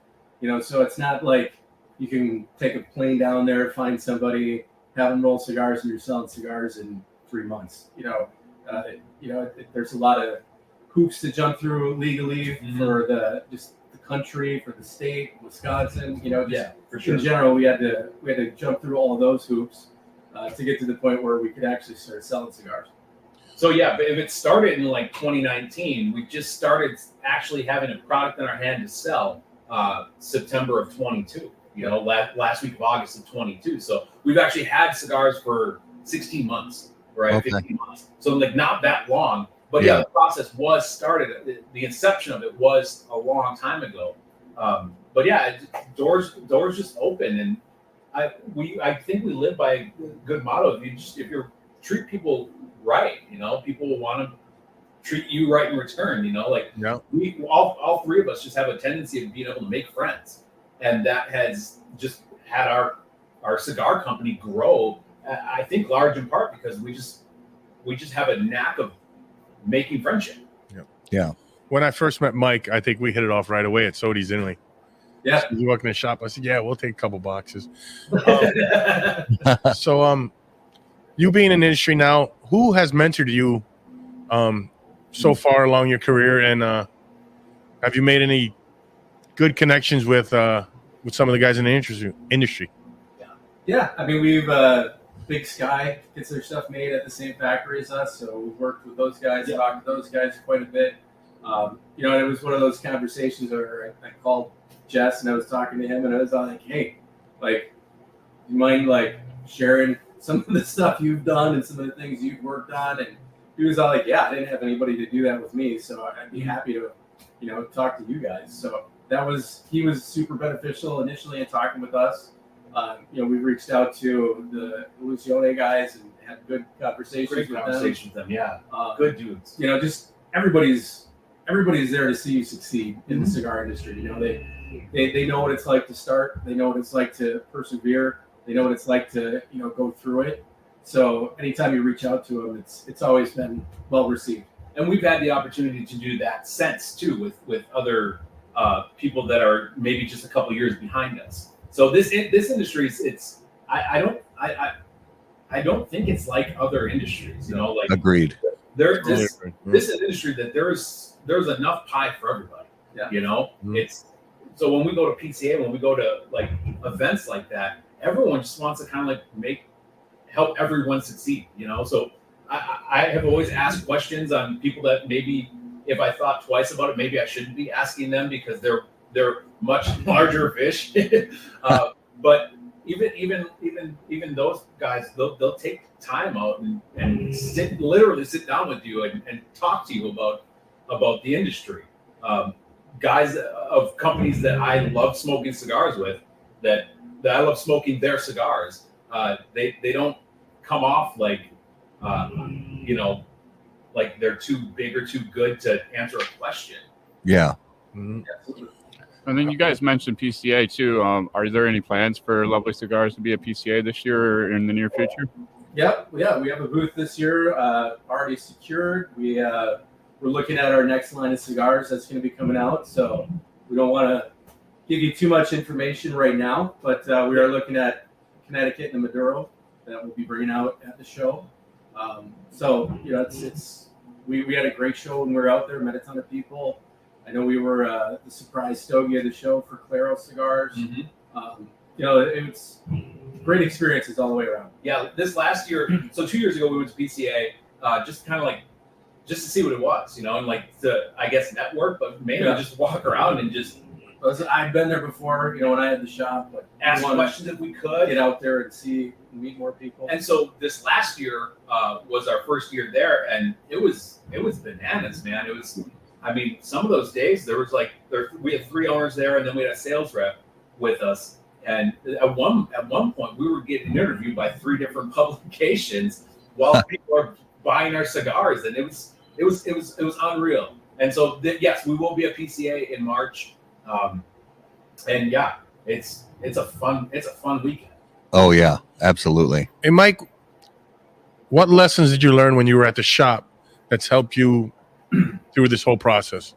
So it's not like you can take a plane down there, find somebody, have them roll cigars, and you're selling cigars in 3 months. There's a lot of hoops to jump through legally for the country, for the state, Wisconsin. For sure. In general, we had to jump through all of those hoops to get to the point where we could actually start selling cigars. So yeah, but if it started in like 2019, we just started actually having a product in our hand to sell September of 22. Last week of August of 22. So we've actually had cigars for 16 months, right? Okay. 15 months. So like not that long, but the process was started. The inception of it was a long time ago. But yeah, doors just open, and I think we live by a good motto. If you treat people right, people will want to treat you right in return. We all three of us just have a tendency of being able to make friends. And that has just had our cigar company grow, I think, large in part because we just have a knack of making friendship. Yeah. When I first met Mike, I think we hit it off right away at Sodi's Italy. Yeah. You walk in the shop. I said, yeah, we'll take a couple boxes. So you being in the industry now, who has mentored you so far along your career? And have you made any good connections with some of the guys in the industry? Yeah. We've Big Sky gets their stuff made at the same factory as us, so we've worked with those guys, talked to those guys quite a bit. It was one of those conversations where I called Jess and I was talking to him, and I was like, hey, like, you mind like sharing some of the stuff you've done and some of the things you've worked on? And he was all like, yeah, I didn't have anybody to do that with me, so I'd be happy to, talk to you guys. So he was super beneficial initially in talking with us. We reached out to the Lucione guys and had good conversations with them. Yeah, good dudes. Just everybody's there to see you succeed in the cigar industry. They know what it's like to start. They know what it's like to persevere. They know what it's like to go through it. So anytime you reach out to them, it's always been well received. And we've had the opportunity to do that since too with other people that are maybe just a couple years behind us. So this industry is I don't think it's like other industries. Agreed. This is an industry that there's enough pie for everybody. Yeah. You know, it's so when we go to PCA, when we go to like events like that, everyone just wants to kind of like help everyone succeed. You know, so I have always asked questions on people that maybe if I thought twice about it, maybe I shouldn't be asking them because they're much larger fish. But even those guys, they'll take time out and literally sit down with you and talk to you about the industry. Guys of companies that I love smoking cigars with, that I love smoking their cigars. They don't come off like like they're too big or too good to answer a question. Yeah. Mm-hmm. And then you guys mentioned PCA too. Are there any plans for Lovely Cigars to be a PCA this year or in the near future? Yep. Yeah, we have a booth this year already secured. We're looking at our next line of cigars that's going to be coming out. So we don't want to give you too much information right now, but we are looking at Connecticut and Maduro that we'll be bringing out at the show. So we had a great show when we were out there, met a ton of people. I know we were the surprise stogie of the show for Claro Cigars. Mm-hmm. It was great experiences all the way around. Yeah, this last year, so 2 years ago, we went to PCA just to see what it was, and like to, I guess, network, but mainly just walk around and just. I've been there before, when I had the shop. But ask questions if we could. Get out there and meet more people. And so this last year was our first year there, and it was bananas, man. It was, I mean, some of those days we had 3 owners there, and then we had a sales rep with us. And at one point, we were getting interviewed by 3 different publications while people are buying our cigars, and it was unreal. And so yes, we will be a PCA in March. And yeah, it's a fun weekend. Oh yeah, absolutely. Hey Mike, what lessons did you learn when you were at the shop that's helped you through this whole process?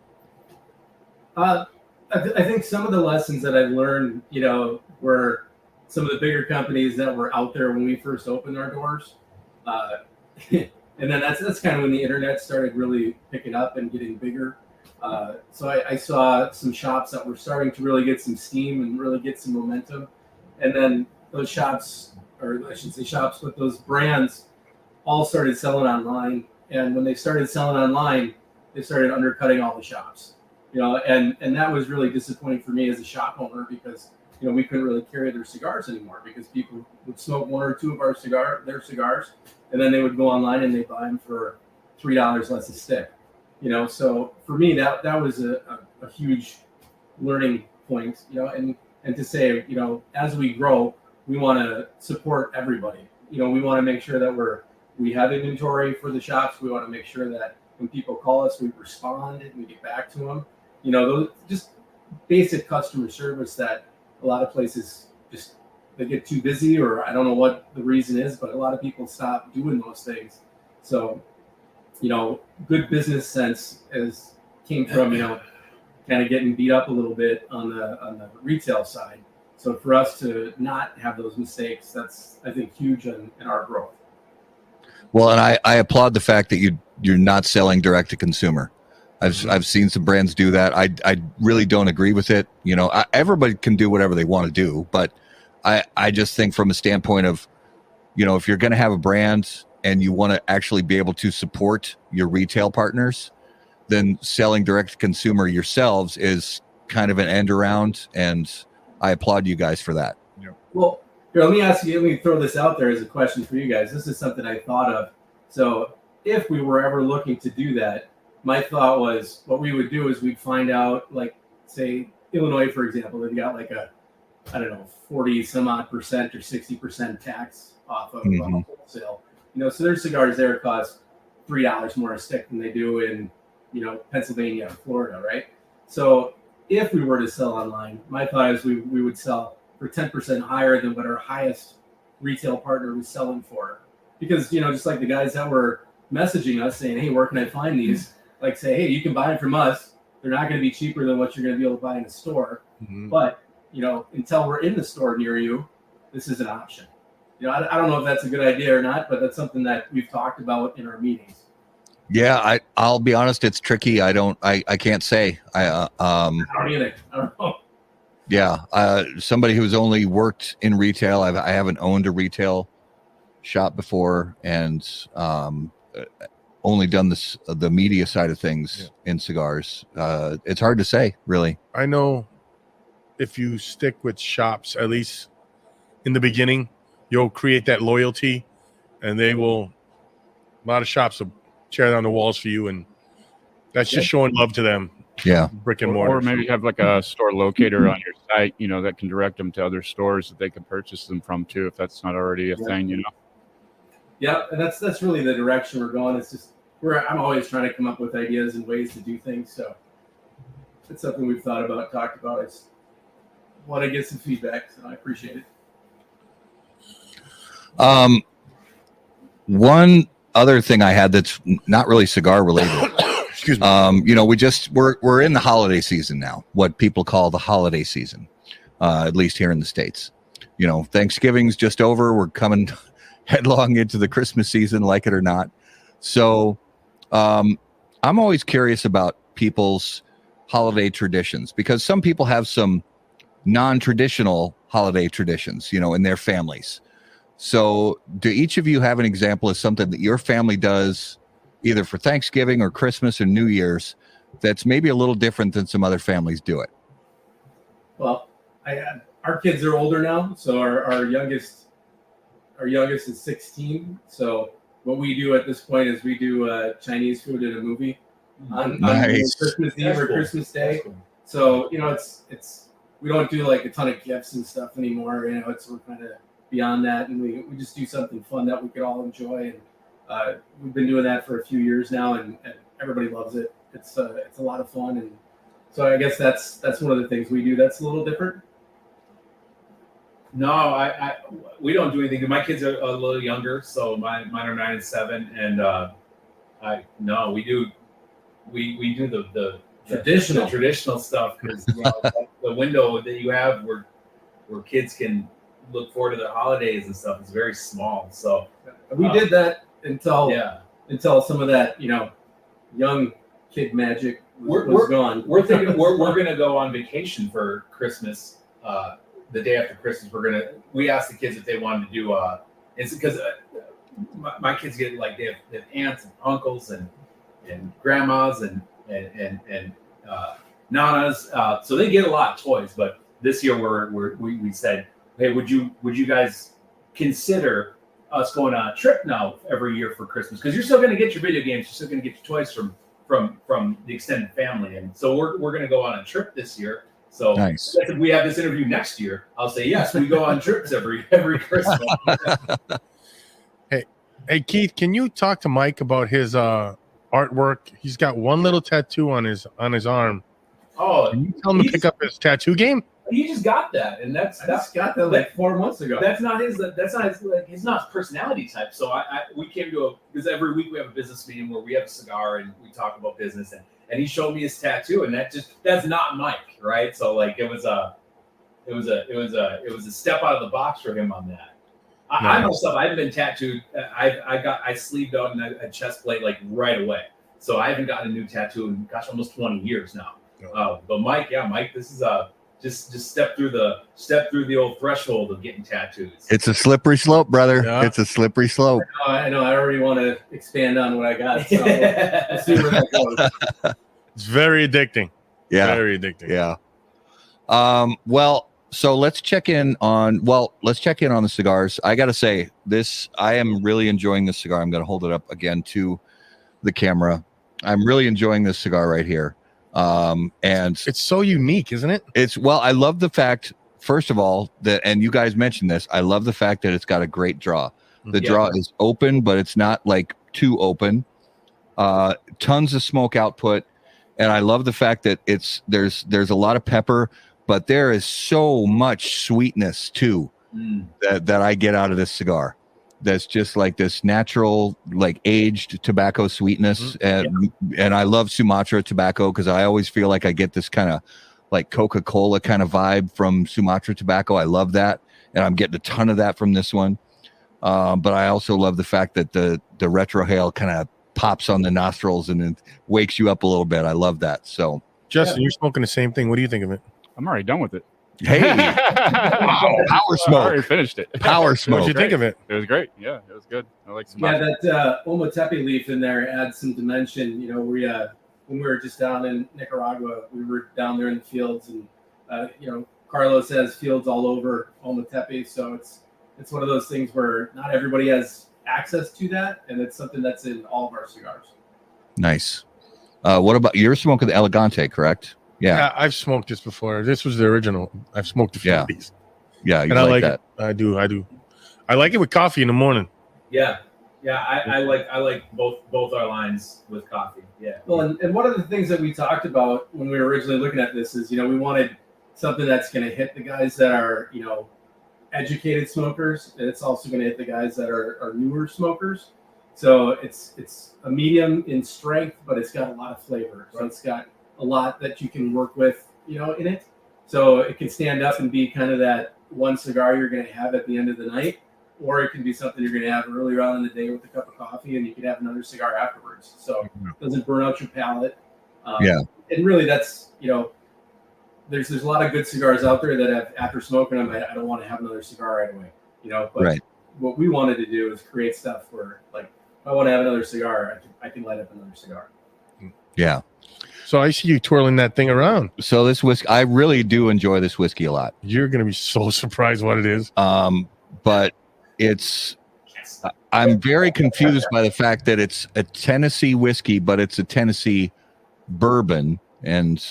I think some of the lessons that I've learned, were some of the bigger companies that were out there when we first opened our doors. And then that's kind of when the internet started really picking up and getting bigger. So I saw some shops that were starting to really get some steam and really get some momentum. And then those shops, or I should say shops, but those brands all started selling online. And when they started selling online, they started undercutting all the shops, and that was really disappointing for me as a shop owner because, we couldn't really carry their cigars anymore because people would smoke 1 or 2 of their cigars, and then they would go online and they buy them for $3 less a stick. So for me, that was a huge learning point, and to say, as we grow, we want to support everybody. We want to make sure that we have inventory for the shops. We want to make sure that when people call us, we respond and we get back to them. Those just basic customer service that a lot of places they get too busy, or I don't know what the reason is, but a lot of people stop doing those things. So, good business sense came from, kind of getting beat up a little bit on the retail side. So for us to not have those mistakes, that's, I think, huge in our growth. Well, and I applaud the fact that you're not selling direct to consumer. I've seen some brands do that. I really don't agree with it. Everybody can do whatever they want to do, but I just think from a standpoint of, if you're going to have a brand and you want to actually be able to support your retail partners, then selling direct to consumer yourselves is kind of an end around, and I applaud you guys for that. Yeah. Well, here, let me throw this out there as a question for you guys. This is something I thought of. So if we were ever looking to do that, my thought was what we would do is we'd find out, like, say, Illinois, for example, they've got like 40 some odd percent or 60% tax off of wholesale. So their cigars there cost $3 more a stick than they do in, Pennsylvania and Florida, right? So if we were to sell online, my thought is we would sell for 10% higher than what our highest retail partner was selling for. Because, just like the guys that were messaging us saying, hey, where can I find these? Like, say, hey, you can buy them from us. They're not going to be cheaper than what you're going to be able to buy in a store. Mm-hmm. But, until we're in the store near you, this is an option. I don't know if that's a good idea or not, but that's something that we've talked about in our meetings. Yeah, I'll be honest, it's tricky. I can't say. I don't know. Yeah, somebody who's only worked in retail. I haven't owned a retail shop before, and only done the media side of things in cigars. It's hard to say, really. I know if you stick with shops, at least in the beginning, you'll create that loyalty, and they will. A lot of shops will tear down the walls for you, and that's just showing love to them. Yeah, brick and mortar. Or maybe have like a store locator on your site, that can direct them to other stores that they can purchase them from too, if that's not already a thing, Yeah, and that's really the direction we're going. It's just I'm always trying to come up with ideas and ways to do things. So it's something we've thought about, talked about. I just want to get some feedback, so I appreciate it. One other thing I had that's not really cigar related. Excuse me. We're in the holiday season now, what people call the holiday season, at least here in the States. Thanksgiving's just over. We're coming headlong into the Christmas season, like it or not. So I'm always curious about people's holiday traditions, because some people have some non-traditional holiday traditions, in their families. So do each of you have an example of something that your family does either for Thanksgiving or Christmas or New Year's that's maybe a little different than some other families do it? Well, our kids are older now, so our youngest is 16. So what we do at this point is we do Chinese food at a movie on Christmas Eve or Christmas Day. Cool. So it's we don't do like a ton of gifts and stuff anymore. We're kind of beyond that, and we just do something fun that we could all enjoy. And we've been doing that for a few years now, and everybody loves it. It's a lot of fun, and so I guess that's one of the things we do that's a little different. No, we don't do anything. My kids are a little younger, so mine are 9 and 7, and we do the traditional stuff, because the window that you have where kids can look forward to the holidays and stuff is very small. So we did that until some of that young kid magic was gone. We're thinking we're gonna go on vacation for Christmas. The day after Christmas, we asked the kids if they wanted to do it's because my kids get like they have aunts and uncles and grandmas and nanas, so they get a lot of toys. But this year we said, hey, would you guys consider us going on a trip now every year for Christmas? Because you're still going to get your video games, you're still going to get your toys from the extended family, and so we're going to go on a trip this year. So nice. If we have this interview next year, I'll say yes. We go on trips every Christmas. Hey Keith, can you talk to Mike about his artwork? He's got one little tattoo on his arm. Oh, can you tell him to pick up his tattoo game? He just got that, and that's got that like 4 months ago. That's not his he's not his personality type. So we came to because every week we have a business meeting where we have a cigar and we talk about business, and he showed me his tattoo, and that's not Mike, right? So like it was a step out of the box for him on that. I myself, I've been tattooed. I sleeved out and a chest plate like right away. So I haven't gotten a new tattoo in almost 20 years now. But Mike, this is just step through the old threshold of getting tattoos. It's a slippery slope, brother. Yeah. It's a slippery slope. I know. I already want to expand on what I got. So we'll see where that goes. It's very addicting. Yeah. Very addicting. Yeah. So let's check in on the cigars. I got to say I am really enjoying this cigar. I'm going to hold it up again to the camera. I'm really enjoying this cigar right here. And it's so unique, isn't it? I love the fact, first of all, and you guys mentioned this, I love the fact that it's got a great draw. The draw is open, but it's not like too open. Tons of smoke output. And I love the fact that there's a lot of pepper, but there is so much sweetness too that I get out of this cigar. That's just like this natural, like aged tobacco sweetness. And I love Sumatra tobacco because I always feel like I get this kind of like Coca-Cola kind of vibe from Sumatra tobacco. I love that. And I'm getting a ton of that from this one. But I also love the fact that the retrohale kind of pops on the nostrils and it wakes you up a little bit. I love that. So, Justin, you're smoking the same thing. What do you think of it? I'm already done with it. hey, wow, power I already smoke, finised it. power What smoke. did you think of it? It was great. Yeah, it was good. I like some. Yeah, that Ometepe leaf in there adds some dimension. You know, when we were just down in Nicaragua, we were down there in the fields, and Carlos has fields all over Ometepe, so it's one of those things where not everybody has access to that, and it's something that's in all of our cigars. Nice. What about you're smoking the Elegante, correct? Yeah, I've smoked this before. This was the original. I've smoked a few of these. yeah, you And I like that. it. I do. I like it with coffee in the morning. Yeah, I like both our lines with coffee. Yeah. Well, and one of the things that we talked about when we were originally looking at this is, we wanted something that's going to hit the guys that are, educated smokers, and it's also going to hit the guys that are newer smokers. So it's a medium in strength, but it's got a lot of flavor. So it's got a lot that you can work with, in it. So it can stand up and be kind of that one cigar you're going to have at the end of the night, or it can be something you're going to have earlier on in the day with a cup of coffee, and you can have another cigar afterwards. So it doesn't burn out your palate. And really, that's there's a lot of good cigars out there that have, after smoking them, I don't want to have another cigar right away. But what we wanted to do is create stuff where, like, if I want to have another cigar, I can light up another cigar. Yeah. So I see you twirling that thing around. So this whiskey, I really do enjoy this whiskey a lot. You're going to be so surprised what it is. But I'm very confused by the fact that it's a Tennessee whiskey, but it's a Tennessee bourbon, and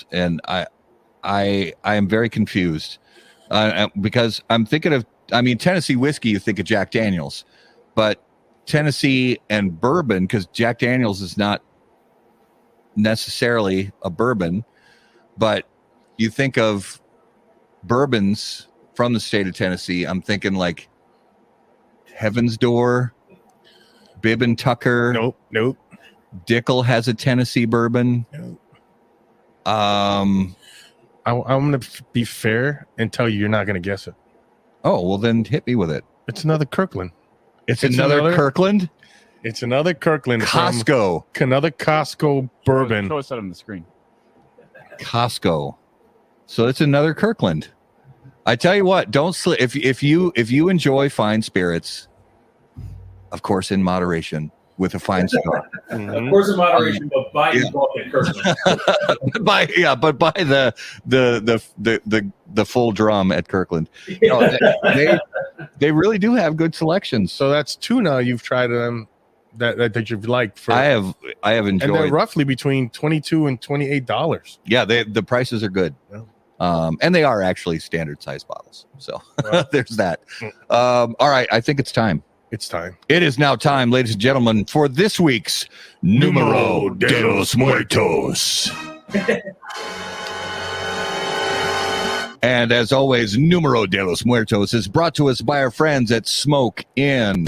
I am very confused because I'm thinking of, Tennessee whiskey, you think of Jack Daniels, but Tennessee and bourbon, because Jack Daniels is not necessarily a bourbon, but you think of bourbons from the state of Tennessee, I'm thinking like Heaven's Door, Bibb and Tucker. Nope. Dickel has a Tennessee bourbon. Nope. I'm going to be fair and tell you you're not going to guess it. Oh, well then hit me with it. It's another Kirkland. It's another Kirkland? It's another Kirkland. Costco. Another Costco bourbon. Show us that on the screen. Costco. So it's another Kirkland. I tell you what, don't slip. If you enjoy fine spirits, of course, in moderation, with a fine cigar. Of course, in moderation, but buy your book at Kirkland. but buy the full drum at Kirkland. They really do have good selections. So that's two now you've tried them that you've liked. I have enjoyed. And they're roughly between $22 and $28. Yeah, the prices are good. Yeah. And they are actually standard size bottles. So there's that. All right, I think it's time. It's time. It is now time, ladies and gentlemen, for this week's Numero de los Muertos. And as always, Numero de los Muertos is brought to us by our friends at Smoke Inn.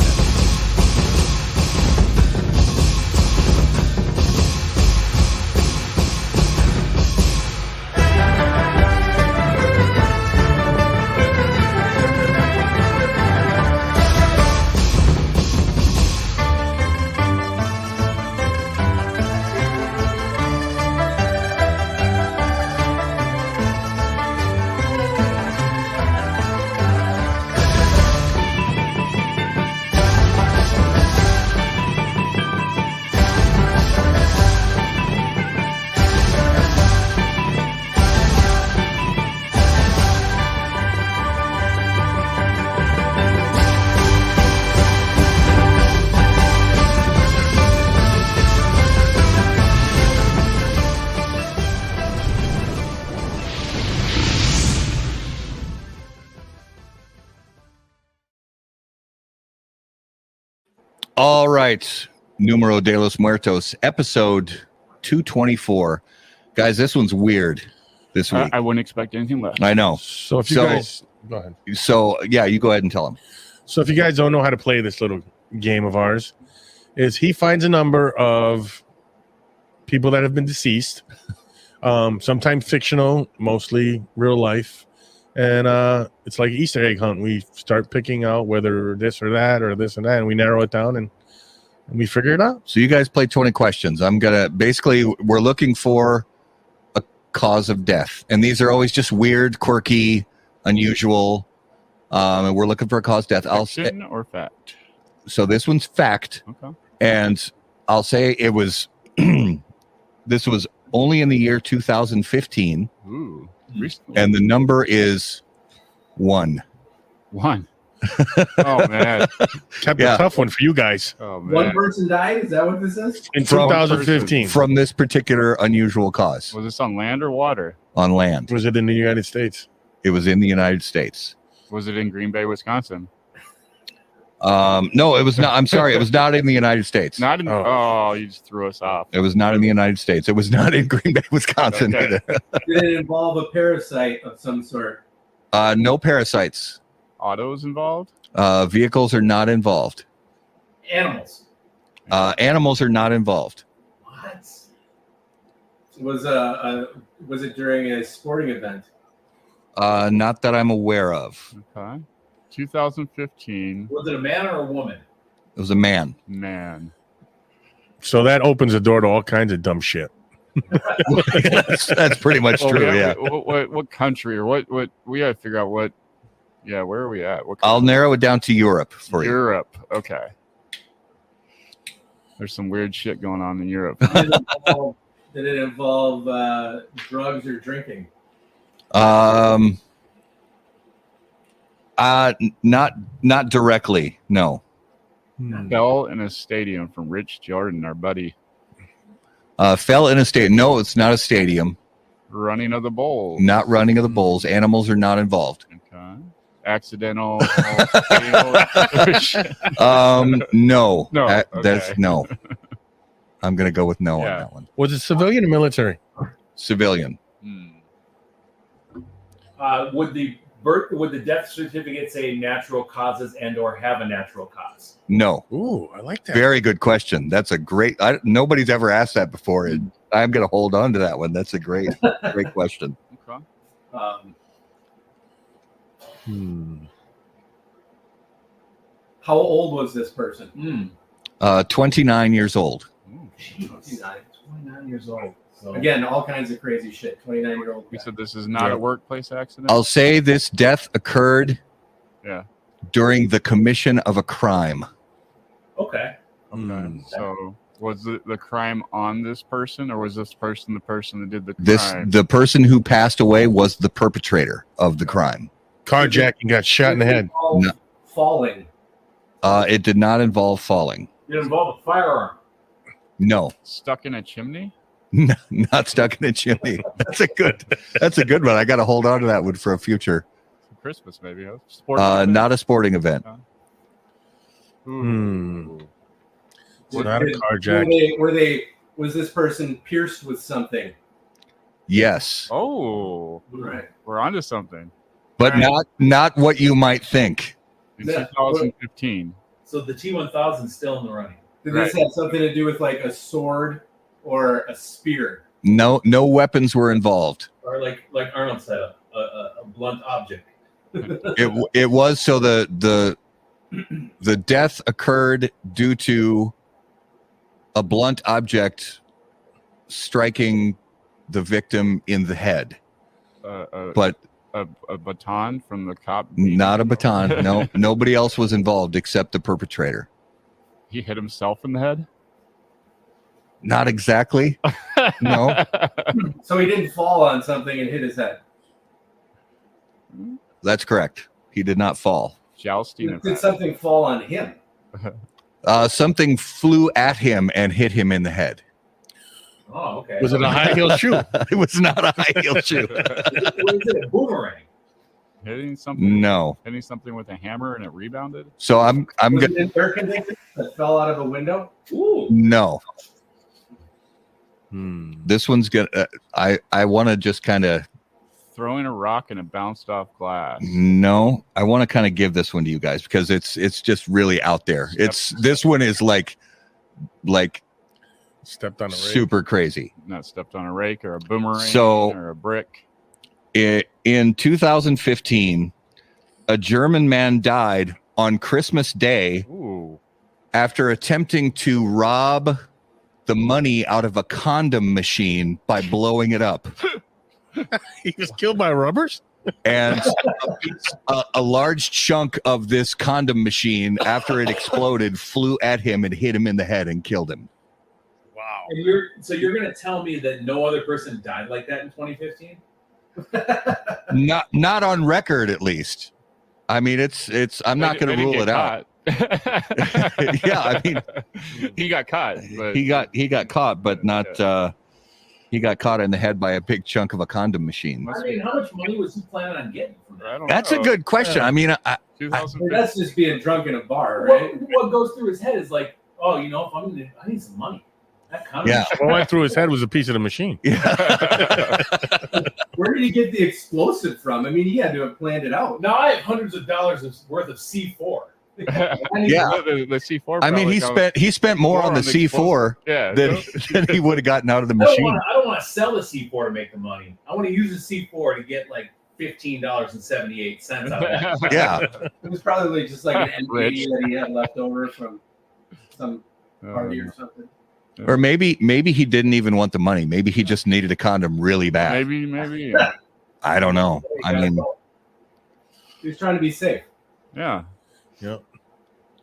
All right, Numero de los Muertos, episode 224. Guys, this one's weird this week. I wouldn't expect anything less. I know. So if you guys go ahead. So yeah, you go ahead and tell them. So if you guys don't know how to play this little game of ours, is he finds a number of people that have been deceased, sometimes fictional, mostly real life. And it's like Easter egg hunt. We start picking out whether this or that or this and that, and we narrow it down, and We figure it out. So you guys play 20 questions. We're looking for a cause of death. And these are always just weird, quirky, unusual. And we're looking for a cause of death. Fiction or fact? So this one's fact. Okay. And I'll say it was, this was only in the year 2015. Ooh, recently. And the number is 1. 1. Oh man. Kept a tough one for you guys. Oh man. One person died. Is that what this is? In 2015. From this particular unusual cause. Was this on land or water? On land. Was it in the United States? It was in the United States. Was it in Green Bay, Wisconsin? No, it was not. I'm sorry. It was not in the United States. Not in. Oh, you just threw us off. It was not in the United States. It was not in Green Bay, Wisconsin Okay. either. Did it involve a parasite of some sort? No parasites. Autos involved? Vehicles are not involved. Animals. Animals are not involved. What? Was it during a sporting event? Not that I'm aware of. Okay. 2015. Was it a man or a woman? It was a man. Man. So that opens the door to all kinds of dumb shit. That's pretty much true. Yeah. What country or what? We got to figure out what. Yeah, where are we at? What I'll country? narrow it down to Europe for you. Europe. Okay. There's some weird shit going on in Europe. Did it involve drugs or drinking? Not directly. No. Fell in a stadium from Rich Jordan, our buddy. Fell in a stadium. No, it's not a stadium. Running of the Bulls. Not running of the bulls. Animals are not involved. Okay. Accidental. No. No, That's okay. no. I'm gonna go with no on Yeah. that one. Was it civilian or military? Civilian. Hmm. Would the death certificate say natural causes and/or have a natural cause? No. Ooh, I like that. Very good question. That's a great. Nobody's ever asked that before, and I'm gonna hold on to that one. That's a great question. Okay. How old was this person? 29 years old. Jeez, 29 years old. So Again, all kinds of crazy shit. 29-year-old. We said this is not a workplace accident. I'll say this death occurred Yeah. during the commission of a crime. okay. Okay. So was the crime on this person, or was this person the person that did the crime? The person who passed away was the perpetrator of the crime. Carjacking, got shot in the head. No. Falling. It did not involve falling. Did it involve a firearm? No, Stuck in a chimney? not stuck in a chimney. That's a good one. I got to hold on to that one for a future. Christmas, maybe. Huh? Sporting event? Not a sporting event. Ooh. It's not a carjacking. Was this person pierced with something? Yes, Oh, Right. we're onto something. but not what you might think. In Yeah. 2015. So the T1000 is still in the running. Did this have something to do with like a sword or a spear? No weapons were involved. Or like Arnold said, a blunt object. It was so the death occurred due to a blunt object striking the victim in the head, but A baton from the cop. not a baton. No, nobody else was involved except the perpetrator. He hit himself in the head? Not exactly. No, So he didn't fall on something and hit his head. that's correct. He did not fall. Jousting. Did something fall on him? Something flew at him and hit him in the head. Oh, okay. Was it a high heel shoe? It was not a high heel shoe. Was it a boomerang? Hitting something. No. Hitting something with a hammer and it rebounded. So I'm Was gonna it an air conditioner that fell out of a window? Ooh. no. This one's gonna. I want to just kind of Throwing a rock and it bounced off glass. no. I want to kind of give this one to you guys because it's just really out there. This one is like Stepped on a rake. super crazy. Not stepped on a rake or a boomerang So- or a brick. In 2015, a German man died on Christmas Day Ooh. after attempting to rob the money out of a condom machine by blowing it up. He was killed by rubbers? And a large chunk of this condom machine, after it exploded, flew at him and hit him in the head and killed him. Wow. And you're going to tell me that no other person died like that in 2015? Not on record, at least. I mean, I'm not going to rule it out. Yeah, I mean, he got caught. But he got caught, but not. He got caught in the head by a big chunk of a condom machine. I mean, how much money was he planning on getting from that? I don't That's know. a good question. Yeah. I mean, That's just being drunk in a bar, right? What goes through his head is like, oh, you know, I need some money. That condom Yeah. What went through his head was a piece of the machine. Where did he get the explosive from? I mean, he had to have planned it out. Now I have hundreds of dollars worth of C4. Yeah. the C4. I mean, he spent more on the C4 Yeah. than he would have gotten out of the I don't machine. want to sell the C4 to make the money. I want to use the C4 to get like $15.78 out of that. Yeah. It was probably just like an Rich. empty that he had left over from some party or something. Or maybe he didn't even want the money. Maybe he just needed a condom really bad. Maybe. I don't know. I mean, He was trying to be safe. Yeah. Yep.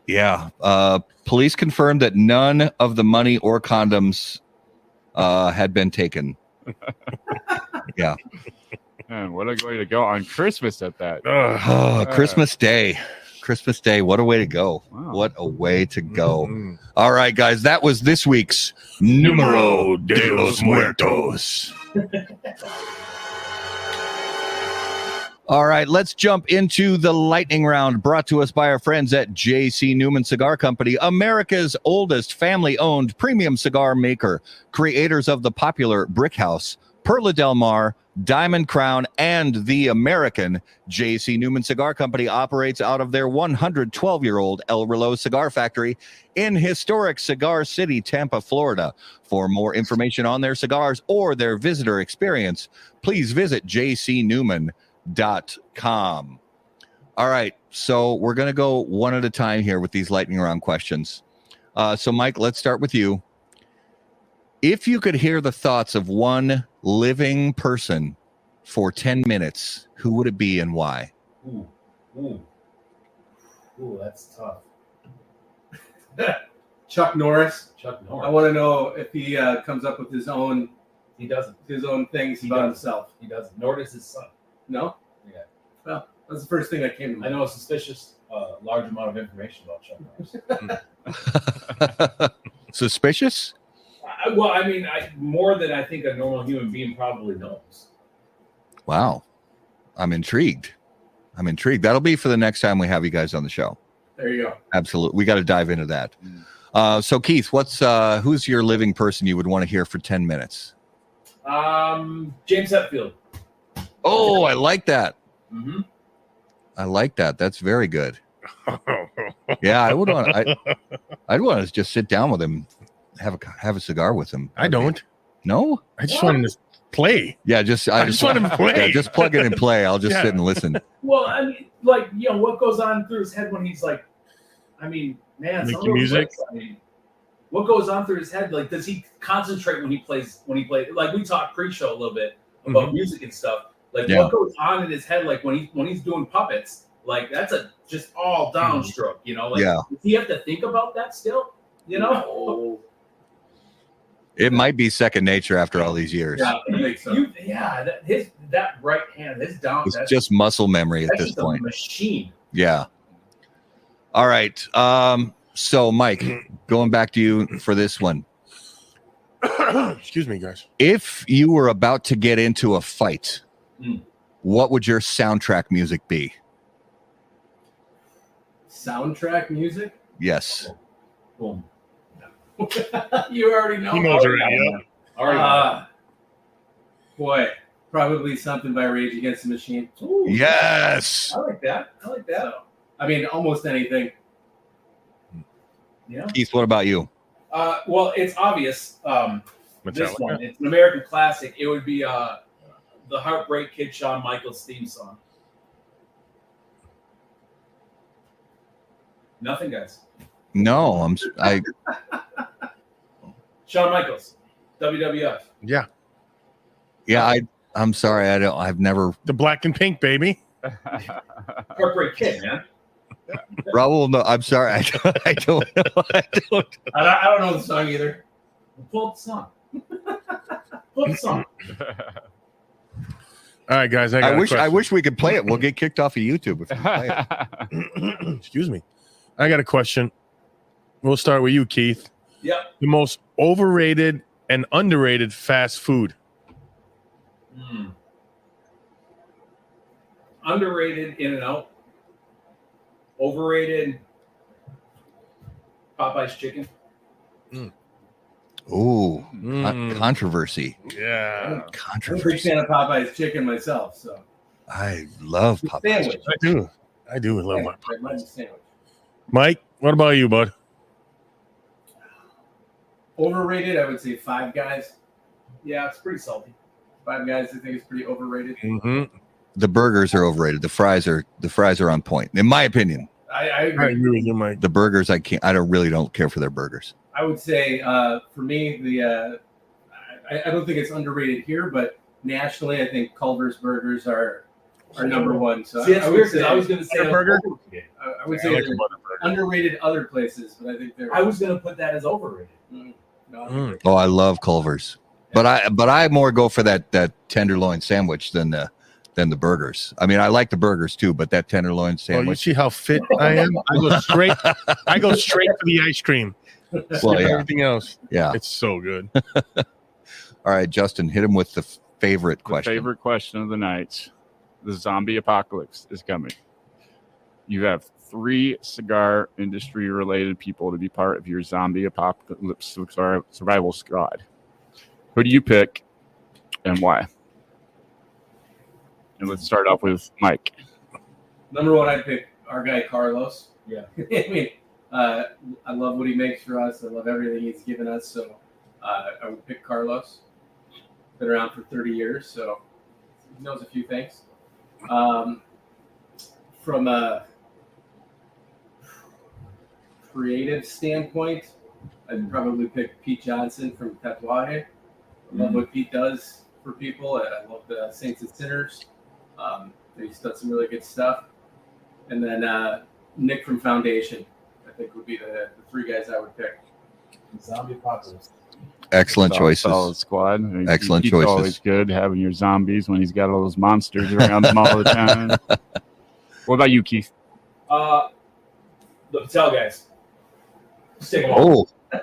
yeah. Police confirmed that none of the money or condoms had been taken. Yeah. Man, what a way to go on Christmas at that. Oh, Christmas Day. Christmas Day. What a way to go. Wow. What a way to go. Mhm. All right, guys. That was this week's Numero de los Muertos. All right, let's jump into the lightning round brought to us by our friends at J.C. Newman Cigar Company, America's oldest family-owned premium cigar maker, creators of the popular Brick House, Perla Del Mar, Diamond Crown, and the American. J.C. Newman Cigar Company operates out of their 112-year-old El Reloj Cigar Factory in historic Cigar City, Tampa, Florida. For more information on their cigars or their visitor experience, please visit jcnewman.com. All right, so we're going to go one at a time here with these lightning round questions. So, Mike, let's start with you. If you could hear the thoughts of one living person for 10 minutes, who would it be and why? Ooh, that's tough. Chuck Norris. Chuck I Norris. want to know if he comes up with his own He doesn't. things He about doesn't. himself. He doesn't. Nor does his son. No? Yeah. Well, that's the first thing that came to I mind. know a suspicious large amount of information about Chuck Norris. Suspicious? Well, I mean, more than I think a normal human being probably knows. Wow. I'm intrigued. That'll be for the next time we have you guys on the show. There you go. Absolutely. We got to dive into that. So Keith, who's your living person you would want to hear for 10 minutes? James Hetfield. Oh, I like that. Mm-hmm. I like that. That's very good. Yeah, I would want I'd want to just sit down with him, have a cigar with him. I don't. No? I just want him to play. Yeah, I just want him to play. Yeah, just plug it and play. I'll just Yeah. sit and listen. Well, I mean, like, you know, what goes on through his head when he's like, I mean, man, Like some the of those music? licks, I mean, what goes on through his head? Like, does he concentrate when he plays? Like, we talked pre-show a little bit about music and stuff. Like, Yeah. what goes on in his head? Like when he's doing puppets, like that's a just all downstroke. You know, like, Yeah. does he have to think about that still? You know. It might be second nature after all these years. Yeah, I think so. That right hand, his down. It's that's just muscle memory at that's this just point. a machine. Yeah. All right. So Mike, going back to you for this one. Excuse me, guys. If you were about to get into a fight, Mm. what would your soundtrack music be? Soundtrack music? Yes. Boom. You already know. He knows already. Yeah. Already. Boy, probably something by Rage Against the Machine. Ooh, Yes. I like that. I mean, almost anything. Yeah. Keith, what about you? Well, it's obvious. This Metallica. one, it's an American classic. It would be the Heartbreak Kid Shawn Michaels theme song. Nothing, guys. No, Shawn Michaels, WWF. Yeah. I'm sorry. I've never. The black and pink, baby. Heartbreak Kid, man. Raul, no, I'm sorry. I don't know. I don't know the song either. Pull up the song. Pull up the song. All right, guys. I wish we could play it. We'll get kicked off of YouTube if we play it. Excuse me. I got a question. We'll start with you, Keith. Yep. The most overrated and underrated fast food. Underrated In-N-Out. Overrated Popeye's chicken. Ooh, controversy. Yeah. I'm a big Controversy. fan of Popeye's chicken myself, so I love Popeyes. sandwich. I do love my I love the sandwich. Mike, what about you, bud? Overrated, I would say Five Guys. Yeah, it's pretty salty. Five Guys, I think is pretty overrated. Mm-hmm. The burgers are overrated. The fries are on point, in my opinion. I I agree. agree with you, Mike. The burgers, I don't care for their burgers. I would say for me, I don't think it's underrated here, but nationally, I think Culver's burgers are number one. So See, that's I weird would because say I was going to say Burger? I would say I like they're a Butterburger. underrated other places, but I think they're. I was going to put that as overrated. No, Mm. Oh, I love Culver's, but I more go for that tenderloin sandwich than the burgers. I mean, I like the burgers too, but that tenderloin Oh, you sandwich. see how fit I am? I go straight for the ice cream. Skip Well, yeah. everything else. Yeah. It's so good. All right, Justin, hit him with the favorite The question. favorite question of the night. The zombie apocalypse is coming. You have 3 cigar industry related people to be part of your zombie apocalypse survival squad. Who do you pick and why? And let's start off with Mike. Number one, I'd pick our guy Carlos. Yeah. I mean, I love what he makes for us. I love everything he's given us. So I would pick Carlos. Been around for 30 years, so he knows a few things. From a creative standpoint, I'd probably pick Pete Johnson from Tatuaje. I love what Pete does for people. I love the Saints and Sinners. He's done some really good stuff. And then Nick from Foundation, I think would be the 3 guys I would pick. Zombie apocalypse. Excellent choices. Solid squad. I mean, Excellent Pete's choices. always good having your zombies when he's got all those monsters around him all the time. What about you, Keith? The Patel guys. Stick 'em all. Oh,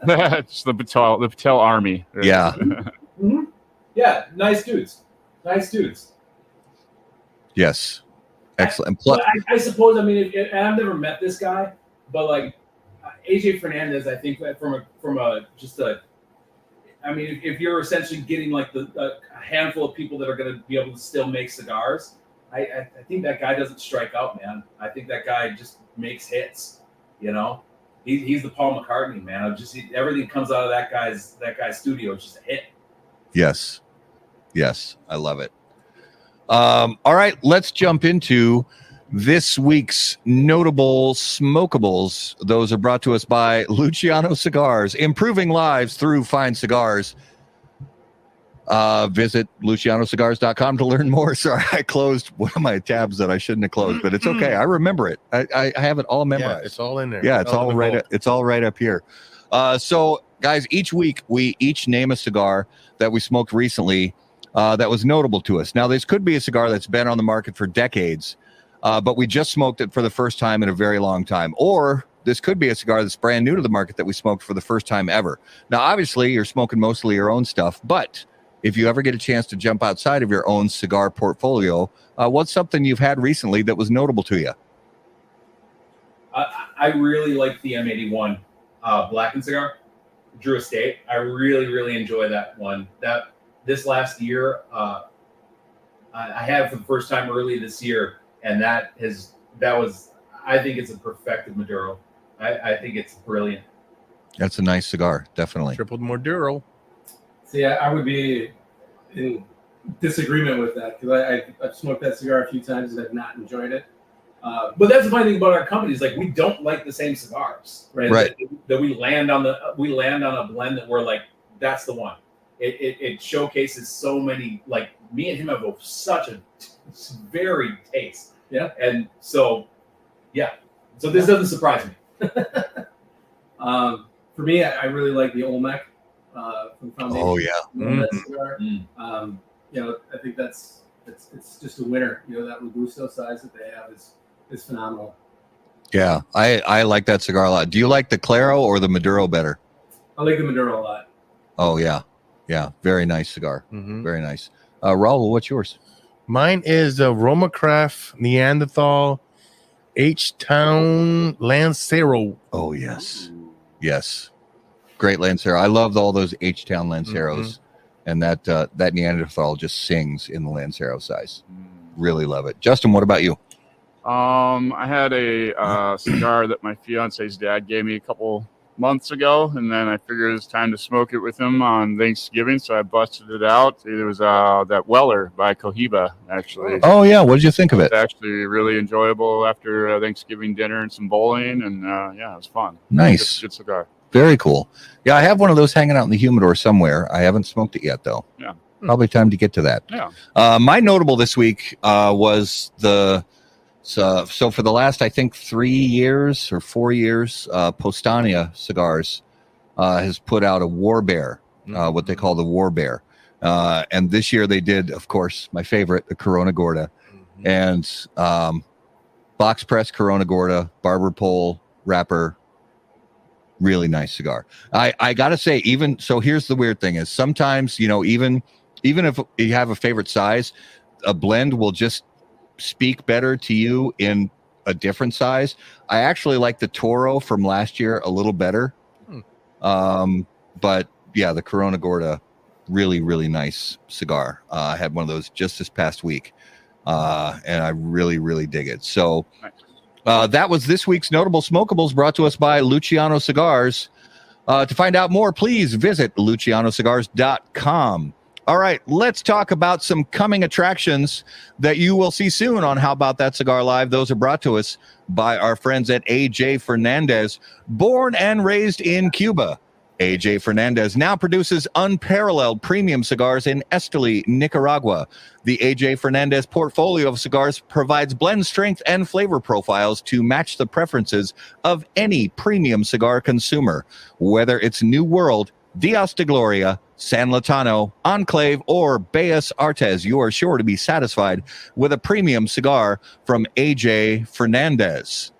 It's the Patel army. yeah. Mm-hmm. Yeah, nice dudes. Nice dudes. Yes. Excellent. Plus, But I suppose, I mean, and I've never met this guy, but like AJ Fernandez, I think that I mean, if you're essentially getting like a handful of people that are going to be able to still make cigars, I think that guy doesn't strike out, man. I think that guy just makes hits. You know, he's the Paul McCartney, man. Everything comes out of that guy's studio is just a hit. yes. Yes. I love it. All right, let's jump into this week's notable smokables. Those are brought to us by Luciano Cigars, improving lives through fine cigars. Visit lucianocigars.com to learn more. Sorry, I closed one of my tabs that I shouldn't have closed, but it's okay. I remember it. I have it all memorized. Yeah, it's all in there. Yeah, it's all right. It's all right up here. So, guys, each week we each name a cigar that we smoked recently that was notable to us. Now, this could be a cigar that's been on the market for decades, but we just smoked it for the first time in a very long time. Or this could be a cigar that's brand new to the market that we smoked for the first time ever. Now, obviously, you're smoking mostly your own stuff, but if you ever get a chance to jump outside of your own cigar portfolio, what's something you've had recently that was notable to you? I really like the M81 Blackened cigar, Drew Estate. I really, really enjoy that one. This last year, I had it for the first time early this year, and I think it's a perfected Maduro. I think it's brilliant. That's a nice cigar, definitely. Triple Maduro. See, I would be in disagreement with that because I've smoked that cigar a few times and I've not enjoyed it. But that's the funny thing about our company is like we don't like the same cigars, right? Right. That we land on a blend that we're like, that's the one. It showcases so many, like me and him have such a varied taste. Yeah. And so, yeah. So this doesn't surprise me. For me, I really like the Olmec from Foundation. Oh, yeah. That cigar. Mm. I think it's just a winner. That Robusto size that they have is phenomenal. Yeah, I like that cigar a lot. Do you like the Claro or the Maduro better? I like the Maduro a lot. Oh, yeah. Yeah, very nice cigar. Mhm. Very nice. Raul, what's yours? Mine is the Roma Craft Neanderthal H-Town Lancero. Oh, yes. Yes. Great Lancero. I loved all those H-Town Lanceros. And that Neanderthal just sings in the Lancero size. Really love it. Justin, what about you? I had a cigar that my fiance's dad gave me a couple months ago, and then I figured it was time to smoke it with him on Thanksgiving, so I busted it out. It was that Weller by Cohiba, actually. Oh, yeah. What did you think of it? It's actually really enjoyable after Thanksgiving dinner and some bowling, and yeah, it was fun. Nice. Good cigar. Very cool. Yeah, I have one of those hanging out in the humidor somewhere. I haven't smoked it yet, though. Yeah. Probably time to get to that. Yeah. My notable this week was so for the last, I think, 3 years or 4 years, Postania Cigars has put out a War Bear, what they call the War Bear. And this year they did, of course, my favorite, the Corona Gorda. And box press Corona Gorda, barber pole, wrapper. Really nice cigar. I gotta say, even so, here's the weird thing is sometimes, even if you have a favorite size, a blend will just speak better to you in a different size. I actually like the Toro from last year a little better. But yeah, the Corona Gorda, really, really nice cigar. I had one of those just this past week. And I really, really dig it. So that was this week's Notable Smokables, brought to us by Luciano Cigars. To find out more, please visit lucianocigars.com. All right, let's talk about some coming attractions that you will see soon on How About That Cigar Live. Those are brought to us by our friends at AJ Fernandez. Born and raised in Cuba, AJ Fernandez now produces unparalleled premium cigars in Esteli, Nicaragua. The AJ Fernandez portfolio of cigars provides blend strength and flavor profiles to match the preferences of any premium cigar consumer. Whether it's New World, Dios de Gloria, San Latano, Enclave, or Bellas Artes, you are sure to be satisfied with a premium cigar from AJ Fernandez.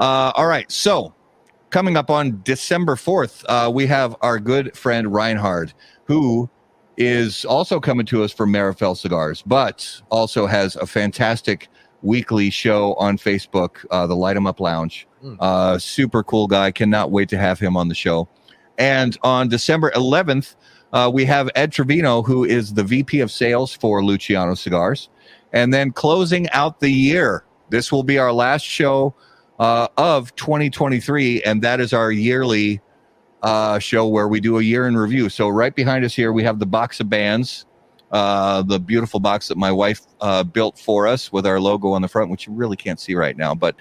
All right, so coming up on December 4th, we have our good friend Reinhard, who is also coming to us from Marifel Cigars, but also has a fantastic weekly show on Facebook, the Light 'em Up Lounge. Super cool guy. Cannot wait to have him on the show. And on December 11th, we have Ed Trevino, who is the VP of Sales for Luciano Cigars. And then closing out the year, this will be our last show of 2023, and that is our yearly show where we do a year in review. So right behind us here, we have the box of bands, the beautiful box that my wife built for us with our logo on the front, which you really can't see right now, but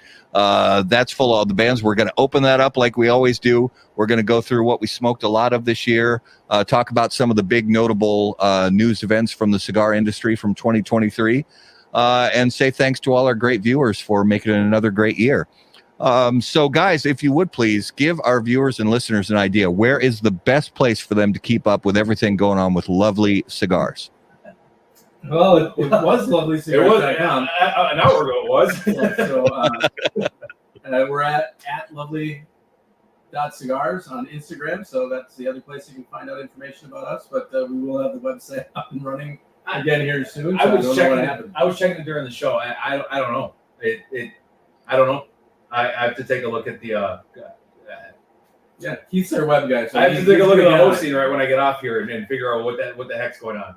that's full of the bands. We're going to open that up like we always do. We're going to go through what we smoked a lot of this year, talk about some of the big notable news events from the cigar industry from 2023, and say thanks to all our great viewers for making it another great year. So guys, if you would please give our viewers and listeners an idea, where is the best place for them to keep up with everything going on with Lovely Cigars? Well, it was Lovely Cigars. It was an hour ago. It was. So we're at lovely.cigars on Instagram. So that's the other place you can find out information about us. But we will have the website up and running again here soon. So I was checking it during the show. I don't know. I don't know. I have to take a look at the. Yeah, Keith's our web guy. So I have to take a look at the hosting right when I get off here and figure out what the heck's going on.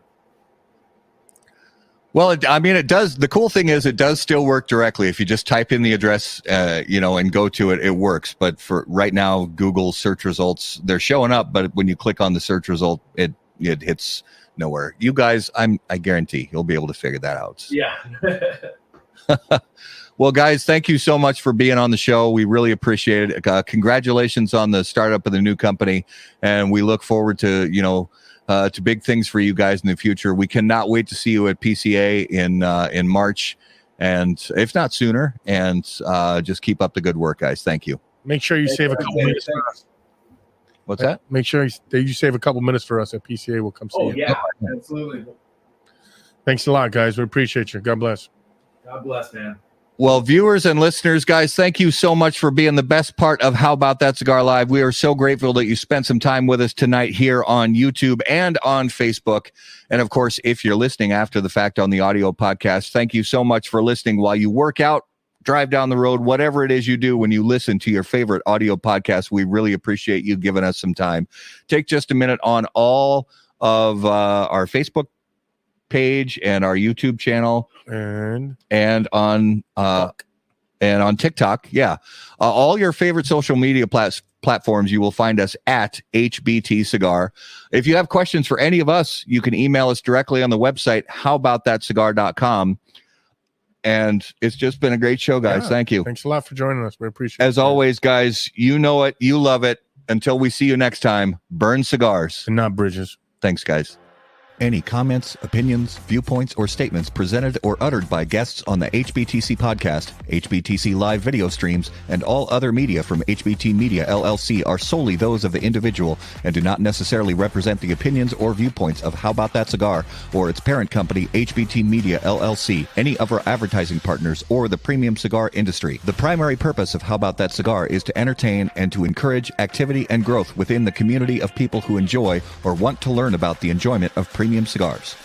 Well, it does. The cool thing is it does still work directly. If you just type in the address, and go to it, it works. But for right now, Google search results, they're showing up. But when you click on the search result, it hits nowhere. You guys, I guarantee you'll be able to figure that out. Yeah. Well, guys, thank you so much for being on the show. We really appreciate it. Congratulations on the startup of the new company, and we look forward to to big things for you guys in the future. We cannot wait to see you at PCA in March, and if not sooner. And just keep up the good work, guys. Thank you. Make sure you save a couple minutes for us. What's that? Make sure you save a couple minutes for us at PCA. We'll come see you. Yeah, absolutely. Thanks a lot, guys. We appreciate you. God bless. God bless, man. Well, viewers and listeners, guys, thank you so much for being the best part of How About That Cigar Live. We are so grateful that you spent some time with us tonight here on YouTube and on Facebook. And of course, if you're listening after the fact on the audio podcast, thank you so much for listening while you work out, drive down the road, whatever it is you do when you listen to your favorite audio podcast. We really appreciate you giving us some time. Take just a minute on all of our Facebook page and our YouTube channel and on TikTok. Yeah. All your favorite social media platforms, you will find us at HBT Cigar. If you have questions for any of us, you can email us directly on the website, howaboutthatcigar.com. And it's just been a great show, guys. Yeah. Thank you. Thanks a lot for joining us. We appreciate it. As always, guys, you know it. You love it. Until we see you next time, burn cigars. And not bridges. Thanks, guys. Any comments, opinions, viewpoints, or statements presented or uttered by guests on the HBTC podcast, HBTC live video streams, and all other media from HBT Media LLC are solely those of the individual and do not necessarily represent the opinions or viewpoints of How About That Cigar or its parent company, HBT Media LLC, any of our advertising partners, or the premium cigar industry. The primary purpose of How About That Cigar is to entertain and to encourage activity and growth within the community of people who enjoy or want to learn about the enjoyment of premium cigars.